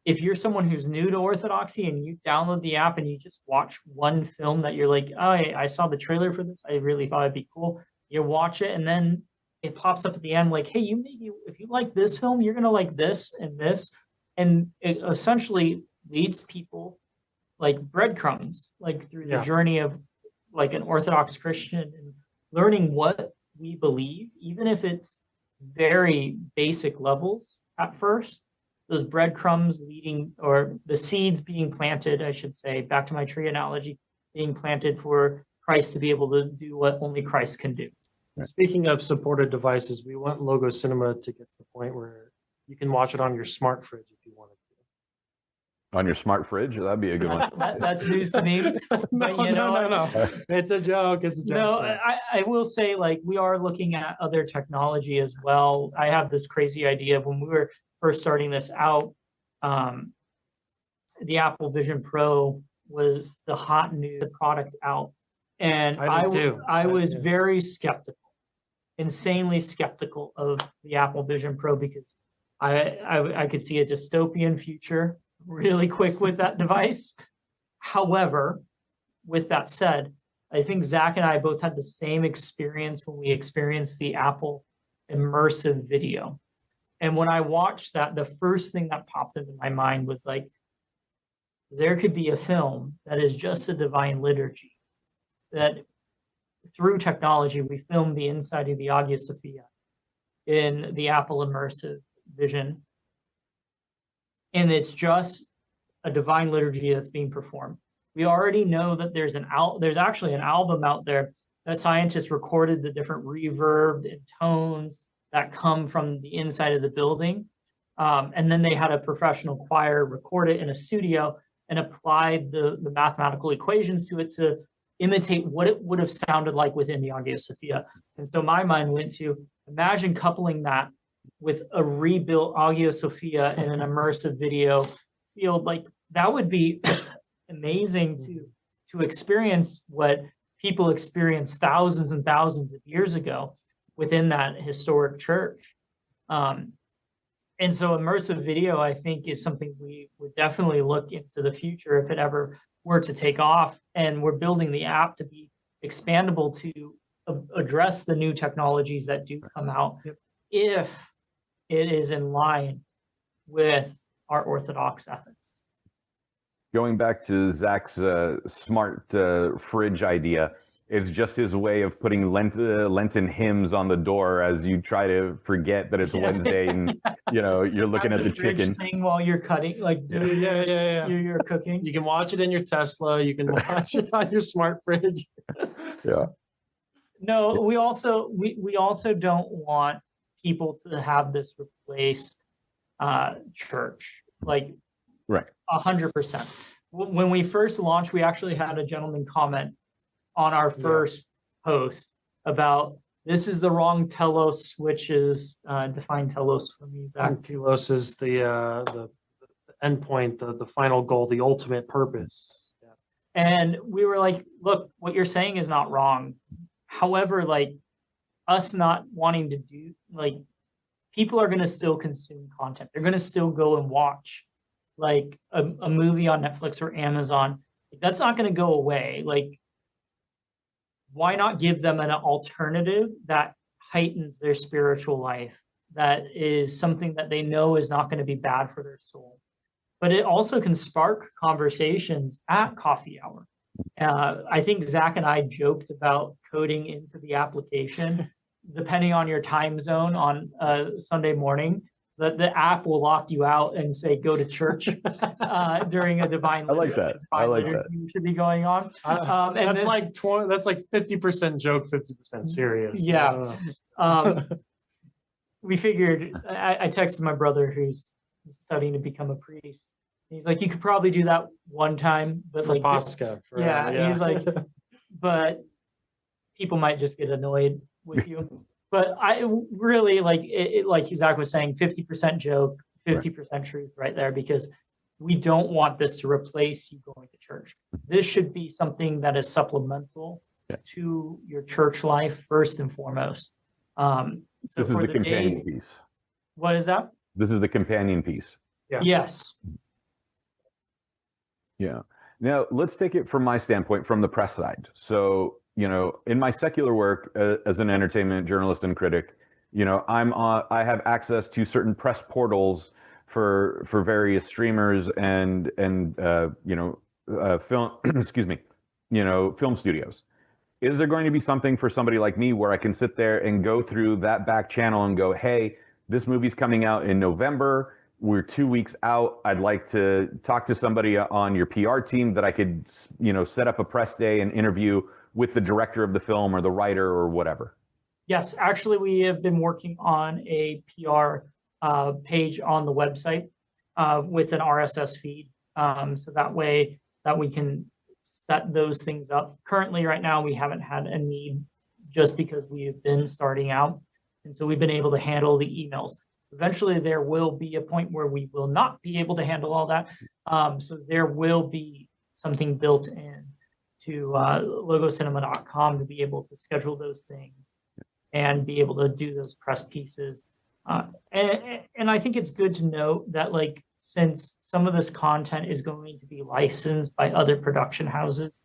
if you're someone who's new to Orthodoxy and you download the app and you just watch one film that you're like, oh, I saw the trailer for this, I really thought it'd be cool. You watch it and then it pops up at the end like, hey, if you like this film, you're gonna like this and this. And it essentially leads people like breadcrumbs, like through the journey of like an Orthodox Christian and learning what we believe, even if it's very basic levels at first, those breadcrumbs leading, or the seeds being planted, I should say, back to my tree analogy, being planted for Christ to be able to do what only Christ can do. Speaking of supported devices, we want Logo Cinema to get to the point where you can watch it on your smart fridge if you wanted to. On your smart fridge? That'd be a good one. That's news to me. But, No. It's a joke. It's a joke. No, I will say, like, we are looking at other technology as well. I have this crazy idea when we were first starting this out. The Apple Vision Pro was the hot new product out. And I was very skeptical, insanely skeptical of the Apple Vision Pro because I could see a dystopian future really quick with that device. However, with that said, I think Zach and I both had the same experience when we experienced the Apple immersive video. And when I watched that, the first thing that popped into my mind was like, there could be a film that is just a divine liturgy, that through technology, we filmed the inside of the Hagia Sophia in the Apple immersive vision. And it's just a divine liturgy that's being performed. We already know that there's actually an album out there that scientists recorded the different reverb and tones that come from the inside of the building. And then they had a professional choir record it in a studio and applied the mathematical equations to it to imitate what it would have sounded like within the Hagia Sophia. And so my mind went to imagine coupling that with a rebuilt Hagia Sophia in an immersive video field. Like that would be amazing to experience what people experienced thousands and thousands of years ago within that historic church. And so immersive video, I think, is something we would definitely look into the future if it ever were to take off. And we're building the app to be expandable to address the new technologies that do come out if it is in line with our Orthodox ethics. Going back to Zach's smart fridge idea, it's just his way of putting Lenten hymns on the door as you try to forget that it's Wednesday and you're looking at the chicken. Sing while you're cutting, like you're cooking. You can watch it in your Tesla. You can watch it on your smart fridge. Yeah. No, we also don't want people to have this replace church. Like, right. 100%. When we first launched, we actually had a gentleman comment on our first post about this is the wrong telos, which is define telos for me, Zach. Telos is the endpoint, the final goal, the ultimate purpose. Yeah. And we were like, look, what you're saying is not wrong. However, like us not wanting to do, like people are going to still consume content. They're going to still go and watch like a movie on Netflix or Amazon. That's not going to go away. Like, why not give them an alternative that heightens their spiritual life, that is something that they know is not going to be bad for their soul? But it also can spark conversations at coffee hour. I think Zach and I joked about coding into the application, depending on your time zone on Sunday morning, the app will lock you out and say go to church during a divine. I like that. I like that. You should be going on. And that's then, like 20. That's like 50% joke, 50% serious. Yeah. We figured. I texted my brother who's studying to become a priest. He's like, you could probably do that one time, but like, Pascha, yeah. He's like, but people might just get annoyed with you. But I really like it, like Zach was saying, 50% joke, 50% truth right there, because we don't want this to replace you going to church. This should be something that is supplemental to your church life first and foremost. So this is the companion piece. What is that? This is the companion piece. Yeah. Yes. Yeah. Now let's take it from my standpoint, from the press side. So, you know, in my secular work as an entertainment journalist and critic, you know, I have access to certain press portals for various streamers and film excuse me, you know, film studios. Is there going to be something for somebody like me where I can sit there and go through that back channel and go, hey, this movie's coming out in November. We're 2 weeks out. I'd like to talk to somebody on your PR team that I could, you know, set up a press day and interview with the director of the film or the writer or whatever. Yes, actually, we have been working on a PR page on the website with an RSS feed. So that way that we can set those things up. Currently, right now, we haven't had a need just because we have been starting out. And so we've been able to handle the emails. Eventually, there will be a point where we will not be able to handle all that. So there will be something built in to logocinema.com to be able to schedule those things and be able to do those press pieces. And I think it's good to note that, like, since some of this content is going to be licensed by other production houses,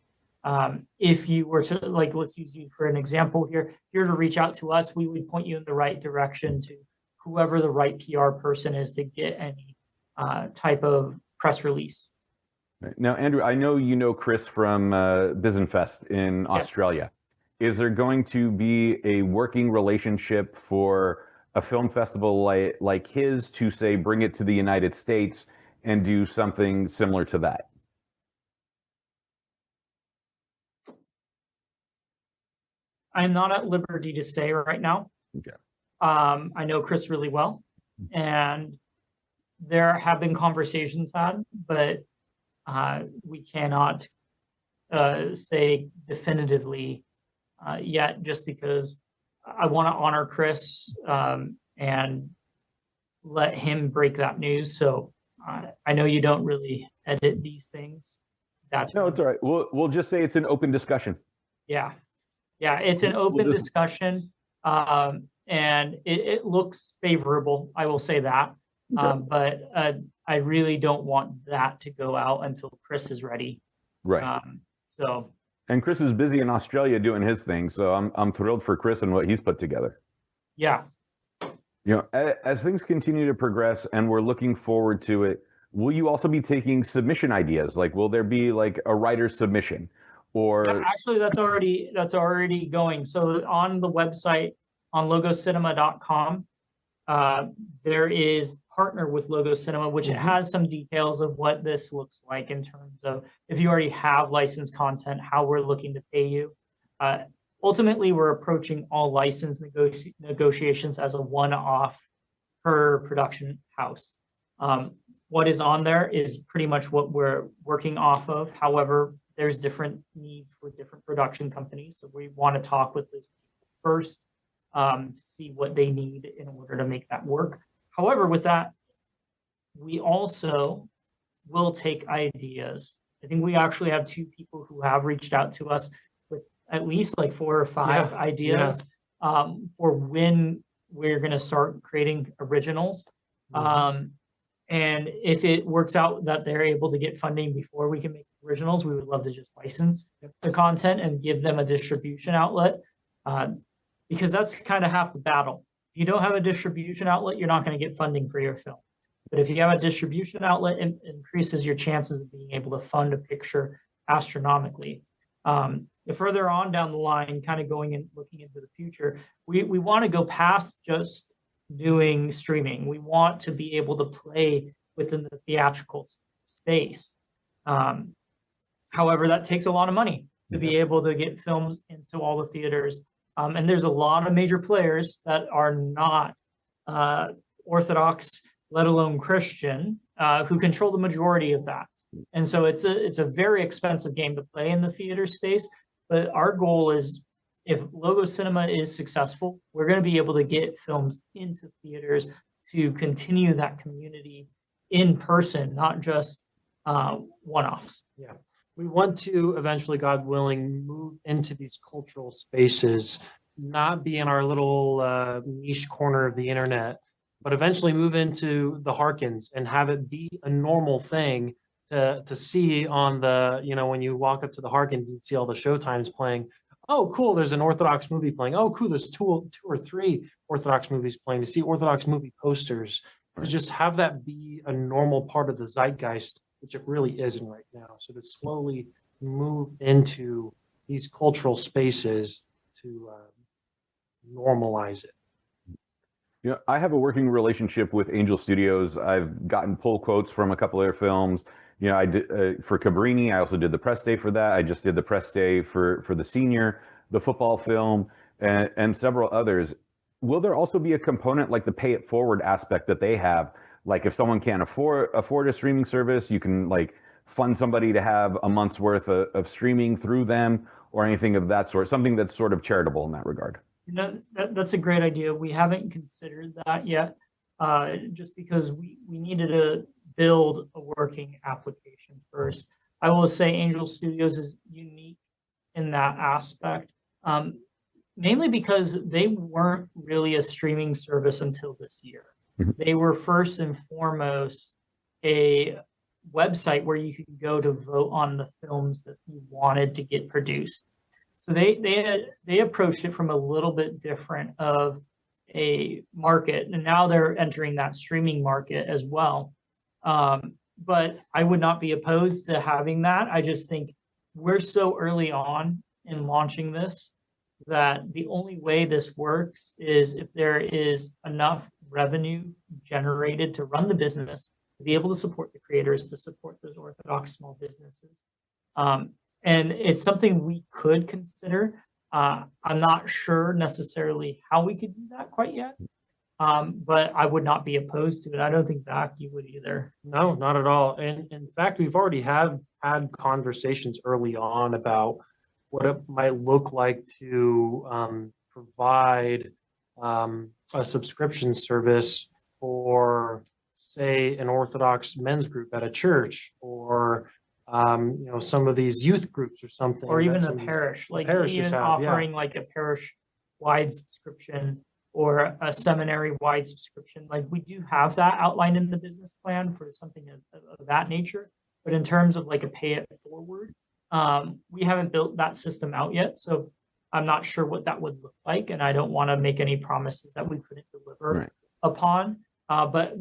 if you were to, like, let's use you for an example here, if you're to reach out to us, we would point you in the right direction to whoever the right PR person is to get any type of press release. Now, Andrew, I know you know Chris from Bisenfest in Australia. Is there going to be a working relationship for a film festival like his to, say, bring it to the United States and do something similar to that? I'm not at liberty to say right now. Okay. I know Chris really well, and there have been conversations had, but we cannot say definitively yet, just because I want to honor Chris and let him break that news. So I know you don't really edit these things. No, it's all right. We'll just say it's an open discussion. Yeah, it's an open discussion, and it looks favorable. I will say that, but I really don't want that to go out until Chris is ready. Right. And Chris is busy in Australia doing his thing, so I'm thrilled for Chris and what he's put together. Yeah. You know, as things continue to progress and we're looking forward to it, will you also be taking submission ideas? Like, will there be like a writer's submission? Or actually, that's already going. So on the website, on logocinema.com, there is partner with Logo Cinema, which it has some details of what this looks like in terms of if you already have licensed content, how we're looking to pay you. Ultimately, we're approaching all license negotiations as a one-off per production house. What is on there is pretty much what we're working off of. However, there's different needs for different production companies. So we want to talk with those people first, see what they need in order to make that work. However, with that, we also will take ideas. I think we actually have 2 people who have reached out to us with at least like 4 or 5 ideas for when we're going to start creating originals. And if it works out that they're able to get funding before we can make originals, we would love to just license the content and give them a distribution outlet, because that's kind of half the battle. If you don't have a distribution outlet, you're not going to get funding for your film. But if you have a distribution outlet, it increases your chances of being able to fund a picture astronomically. Further on down the line, kind of going and looking into the future, we want to go past just doing streaming. We want to be able to play within the theatrical space. However, that takes a lot of money to be able to get films into all the theaters. And there's a lot of major players that are not Orthodox, let alone Christian, who control the majority of that. And so it's a very expensive game to play in the theater space. But our goal is, if Logo Cinema is successful, we're going to be able to get films into theaters to continue that community in person, not just one-offs. Yeah. We want to eventually, God willing, move into these cultural spaces, not be in our little niche corner of the internet, but eventually move into the Harkins and have it be a normal thing to see on the, when you walk up to the Harkins, you see all the showtimes playing. Oh, cool, there's an Orthodox movie playing. Oh, cool, there's two or three Orthodox movies playing. To see Orthodox movie posters, to just have that be a normal part of the zeitgeist, which it really isn't right now. So to slowly move into these cultural spaces to normalize it. I have a working relationship with Angel Studios. I've gotten pull quotes from a couple of their films. I did for Cabrini. I also did the press day for that. I just did the press day for the senior, the football film, and several others. Will there also be a component like the pay it forward aspect that they have? Like if someone can't afford a streaming service, you can like fund somebody to have a month's worth of streaming through them, or anything of that sort, something that's sort of charitable in that regard. That's a great idea. We haven't considered that yet, just because we needed to build a working application first. I will say Angel Studios is unique in that aspect, mainly because they weren't really a streaming service until this year. They were first and foremost a website where you could go to vote on the films that you wanted to get produced. So they approached it from a little bit different of a market, and now they're entering that streaming market as well. But I would not be opposed to having that. I just think we're so early on in launching this that the only way this works is if there is enough revenue generated to run the business, to be able to support the creators, to support those Orthodox small businesses. And it's something we could consider. I'm not sure necessarily how we could do that quite yet, but I would not be opposed to it. I don't think, Zach, you would either. No, not at all. And in fact, we've already had conversations early on about what it might look like to provide a subscription service for, say, an Orthodox men's group at a church, or some of these youth groups or something, or even a parish, like even offering like a parish-wide subscription or a seminary-wide subscription. Like we do have that outlined in the business plan for something of that nature. But in terms of like a pay it forward, we haven't built that system out yet. So I'm not sure what that would look like, and I don't want to make any promises that we couldn't deliver upon. But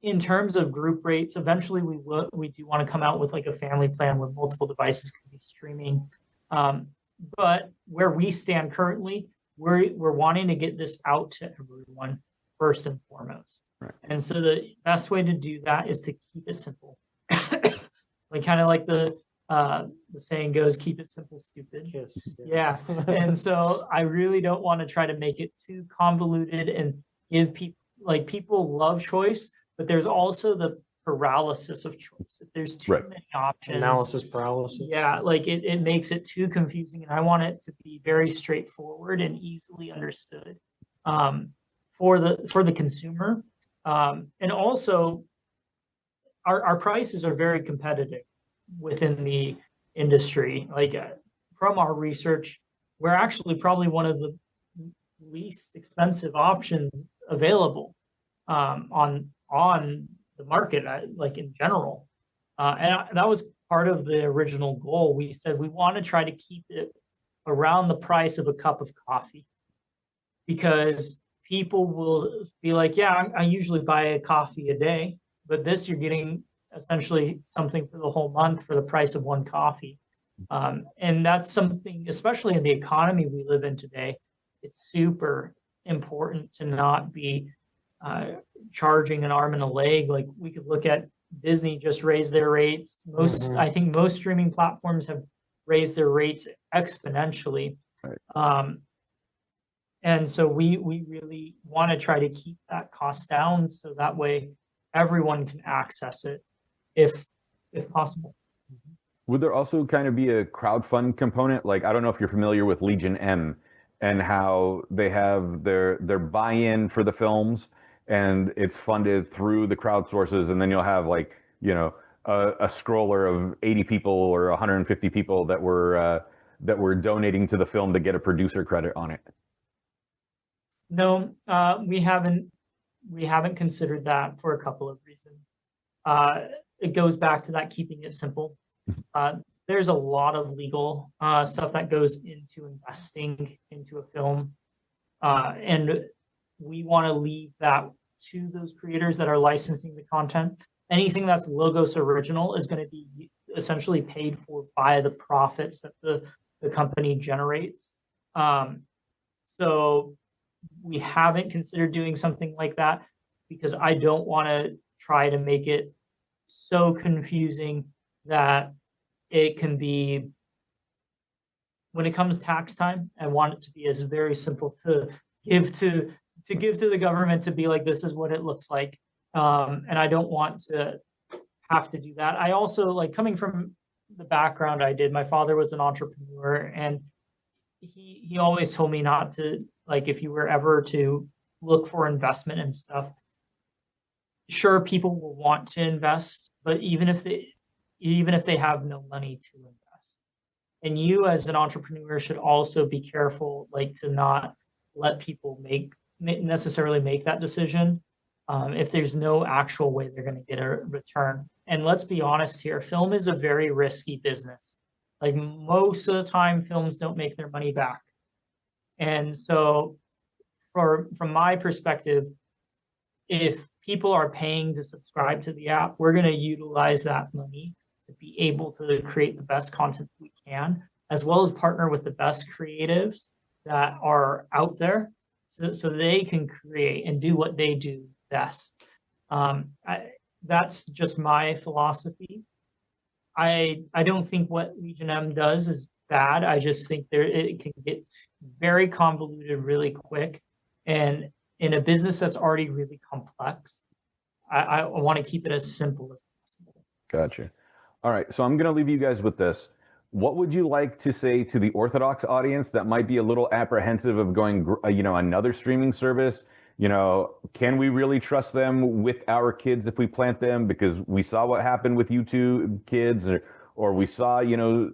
in terms of group rates, eventually we do want to come out with like a family plan where multiple devices can be streaming. But where we stand currently, we're wanting to get this out to everyone first and foremost. And so the best way to do that is to keep it simple. Like kind of like the saying goes, keep it simple, stupid. Yes. Yeah. And so I really don't want to try to make it too convoluted and give people love choice, but there's also the paralysis of choice. If there's too many options, analysis paralysis. Yeah, like it makes it too confusing, and I want it to be very straightforward and easily understood for the consumer. And also, our prices are very competitive within the industry. Like from our research, we're actually probably one of the least expensive options available on the market, like in general. And that was part of the original goal. We said we want to try to keep it around the price of a cup of coffee, because people will be like, yeah, I usually buy a coffee a day, but this you're getting essentially something for the whole month for the price of one coffee. And that's something, especially in the economy we live in today, it's super important to not be charging an arm and a leg. Like we could look at Disney just raised their rates. I think most streaming platforms have raised their rates exponentially. Right. And so we really want to try to keep that cost down so that way everyone can access it if possible. Would there also kind of be a crowdfund component? Like, I don't know if you're familiar with Legion M and how they have their buy-in for the films and it's funded through the crowd sources, and then you'll have like, you know, a scroller of 80 people or 150 people that were donating to the film to get a producer credit on it. No, we haven't considered that for a couple of reasons. It goes back to that keeping it simple. There's a lot of legal stuff that goes into investing into a film, and we want to leave that to those creators that are licensing the content. Anything that's Logos original is going to be essentially paid for by the profits that the company generates. So we haven't considered doing something like that because I don't want to try to make it so confusing that it can be, when it comes tax time, I want it to be as very simple to give to the government, to be like, this is what it looks like. And I don't want to have to do that. I also, like, coming from the background I did, my father was an entrepreneur, and he always told me not to, like, if you were ever to look for investment and stuff, sure, people will want to invest, but even if they have no money to invest. And you as an entrepreneur should also be careful, like, to not let people necessarily make that decision if there's no actual way they're going to get a return. And let's be honest here, film is a very risky business. Like, most of the time, films don't make their money back. And so from my perspective, if people are paying to subscribe to the app, we're going to utilize that money to be able to create the best content we can, as well as partner with the best creatives that are out there so they can create and do what they do best. That's just my philosophy. I don't think what Legion M does is bad. I just think it can get very convoluted really quick. And in a business that's already really complex, I want to keep it as simple as possible. Gotcha. All right, so I'm going to leave you guys with this. What would you like to say to the Orthodox audience that might be a little apprehensive of going, another streaming service? Can we really trust them with our kids if we plant them? Because we saw what happened with YouTube Kids, or we saw,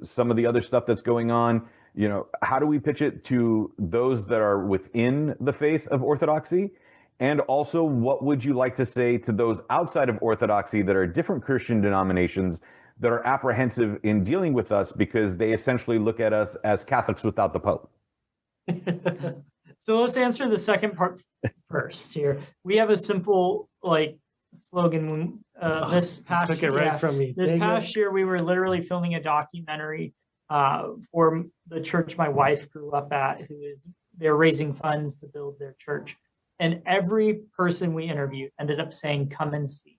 some of the other stuff that's going on. How do we pitch it to those that are within the faith of Orthodoxy? And also, what would you like to say to those outside of Orthodoxy that are different Christian denominations that are apprehensive in dealing with us because they essentially look at us as Catholics without the Pope? So let's answer the second part first here. We have a simple, slogan. This past took it right from me. This past year, we were literally filming a documentary for the church my wife grew up at, they're raising funds to build their church. And every person we interviewed ended up saying, come and see.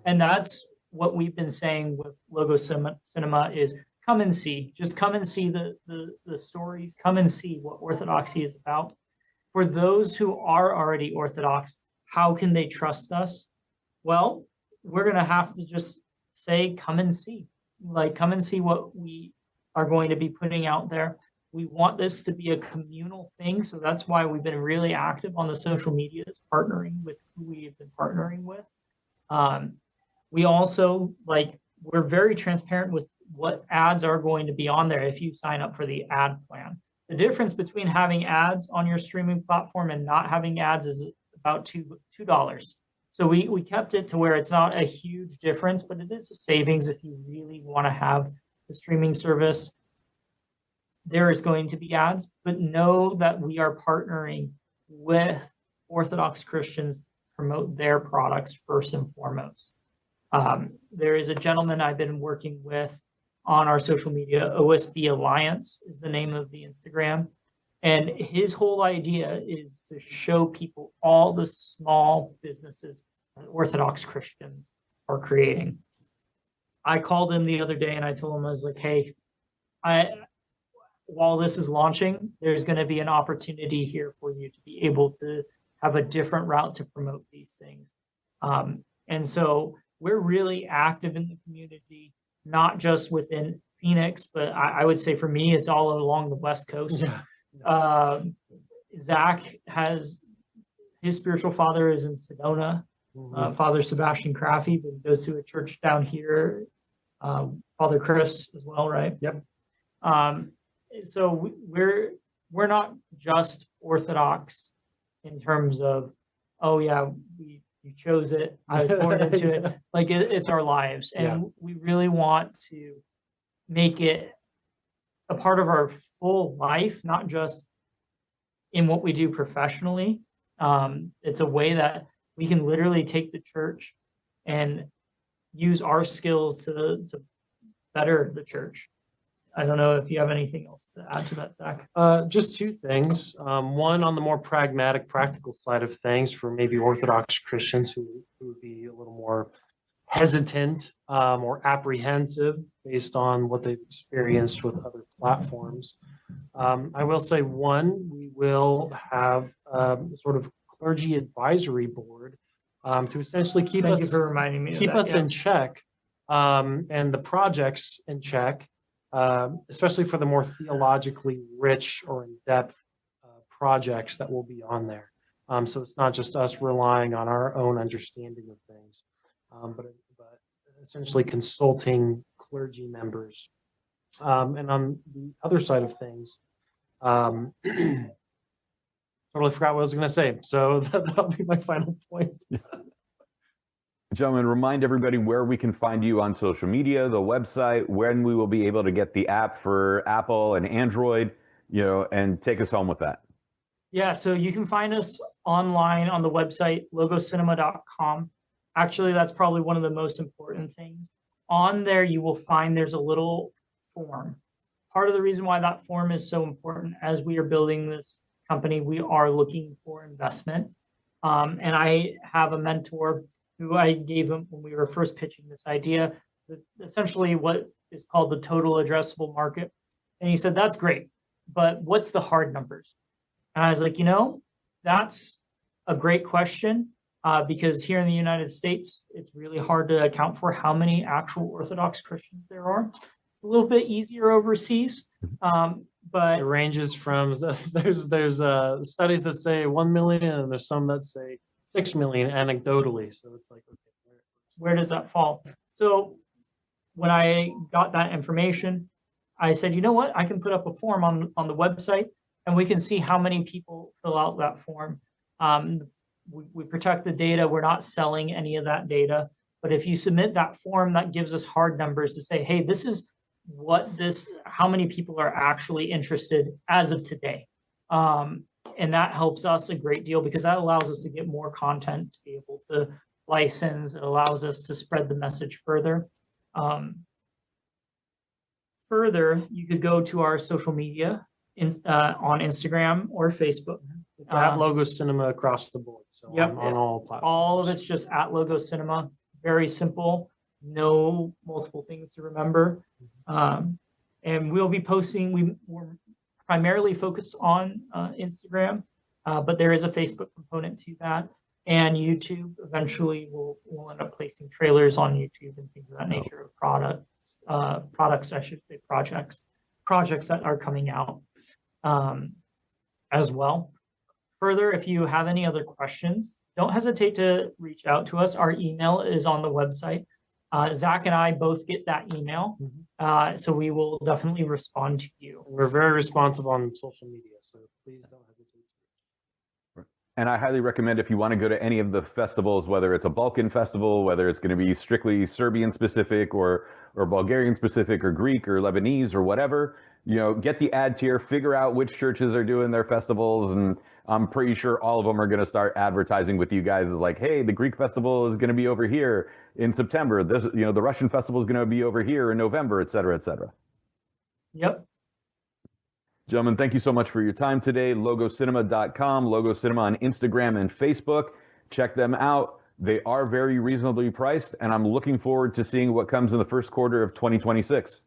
And that's what we've been saying with Logo Cinema is, come and see. Just come and see the stories. Come and see what Orthodoxy is about. For those who are already Orthodox, how can they trust us? Well, we're going to have to just say, come and see. Come and see what we are going to be putting out there. We want this to be a communal thing, so that's why we've been really active on the social medias, partnering with who we have been partnering with. We also, we're very transparent with what ads are going to be on there if you sign up for the ad plan. The difference between having ads on your streaming platform and not having ads is about $2. So we kept it to where it's not a huge difference, but it is a savings if you really want to have the streaming service. There is going to be ads, but know that we are partnering with Orthodox Christians to promote their products first and foremost. There is a gentleman I've been working with on our social media. OSB Alliance is the name of the Instagram. And his whole idea is to show people all the small businesses that Orthodox Christians are creating. I called him the other day and I told him, I was like, hey, while this is launching, there's going to be an opportunity here for you to be able to have a different route to promote these things. And so we're really active in the community, not just within Phoenix, but I would say for me, it's all along the West Coast. Yeah. Zach has, his spiritual father is in Sedona, Father Sebastian Craffy, but he goes to a church down here, Father Chris as well, right? Yep. So we're not just Orthodox in terms of, oh yeah, you chose it, I was born into it. Like it's our lives, and we really want to make it a part of our full life, not just in what we do professionally. It's a way that we can literally take the church and use our skills to better the church. I don't know if you have anything else to add to that, Zach. Just two things. One, on the more pragmatic, practical side of things for maybe Orthodox Christians who would be a little more hesitant or apprehensive based on what they've experienced with other platforms. I will say, one, we will have sort of clergy advisory board to essentially keep Thank us, you for reminding me keep of that, us in check and the projects in check. Especially for the more theologically rich or in-depth projects that will be on there. So it's not just us relying on our own understanding of things, but essentially consulting clergy members. And on the other side of things, totally forgot what I was going to say. So that'll be my final point. Gentlemen, remind everybody where we can find you on social media, the website, when we will be able to get the app for Apple and Android, and take us home with that. Yeah, so you can find us online on the website, logocinema.com. Actually, that's probably one of the most important things. On there, you will find there's a little form. Part of the reason why that form is so important, as we are building this company, we are looking for investment. And I have a mentor who I gave him when we were first pitching this idea, essentially what is called the total addressable market. And he said, that's great, but what's the hard numbers? And I was like, that's a great question because here in the United States, it's really hard to account for how many actual Orthodox Christians there are. It's a little bit easier overseas, but it ranges from, there's studies that say 1 million and there's some that say 6 million anecdotally. So it's like, okay, where does that fall? So when I got that information, I said, you know what? I can put up a form on the website and we can see how many people fill out that form. We protect the data. We're not selling any of that data. But if you submit that form, that gives us hard numbers to say, hey, this is how many people are actually interested as of today. And that helps us a great deal because that allows us to get more content to be able to license. It allows us to spread the message further. Further, you could go to our social media on Instagram or Facebook. It's at Logo Cinema across the board. So yep, on all platforms. All of it's just at Logo Cinema. Very simple. No multiple things to remember. And we'll be posting. We're primarily focused on Instagram, but there is a Facebook component to that, and YouTube. Eventually, we'll end up placing trailers on YouTube and things of that nature of products. I should say projects that are coming out as well. Further, if you have any other questions, don't hesitate to reach out to us. Our email is on the website. Zach and I both get that email, so we will definitely respond to you. We're very responsive on social media, so please don't hesitate. And I highly recommend if you want to go to any of the festivals, whether it's a Balkan festival, whether it's going to be strictly Serbian specific or Bulgarian specific or Greek or Lebanese or whatever, get the ad tier, figure out which churches are doing their festivals, and I'm pretty sure all of them are going to start advertising with you guys like, hey, the Greek festival is going to be over here in September. This, the Russian festival is going to be over here in November, et cetera, et cetera. Yep. Gentlemen, thank you so much for your time today. Logocinema.com, Logo Cinema on Instagram and Facebook. Check them out. They are very reasonably priced, and I'm looking forward to seeing what comes in the first quarter of 2026.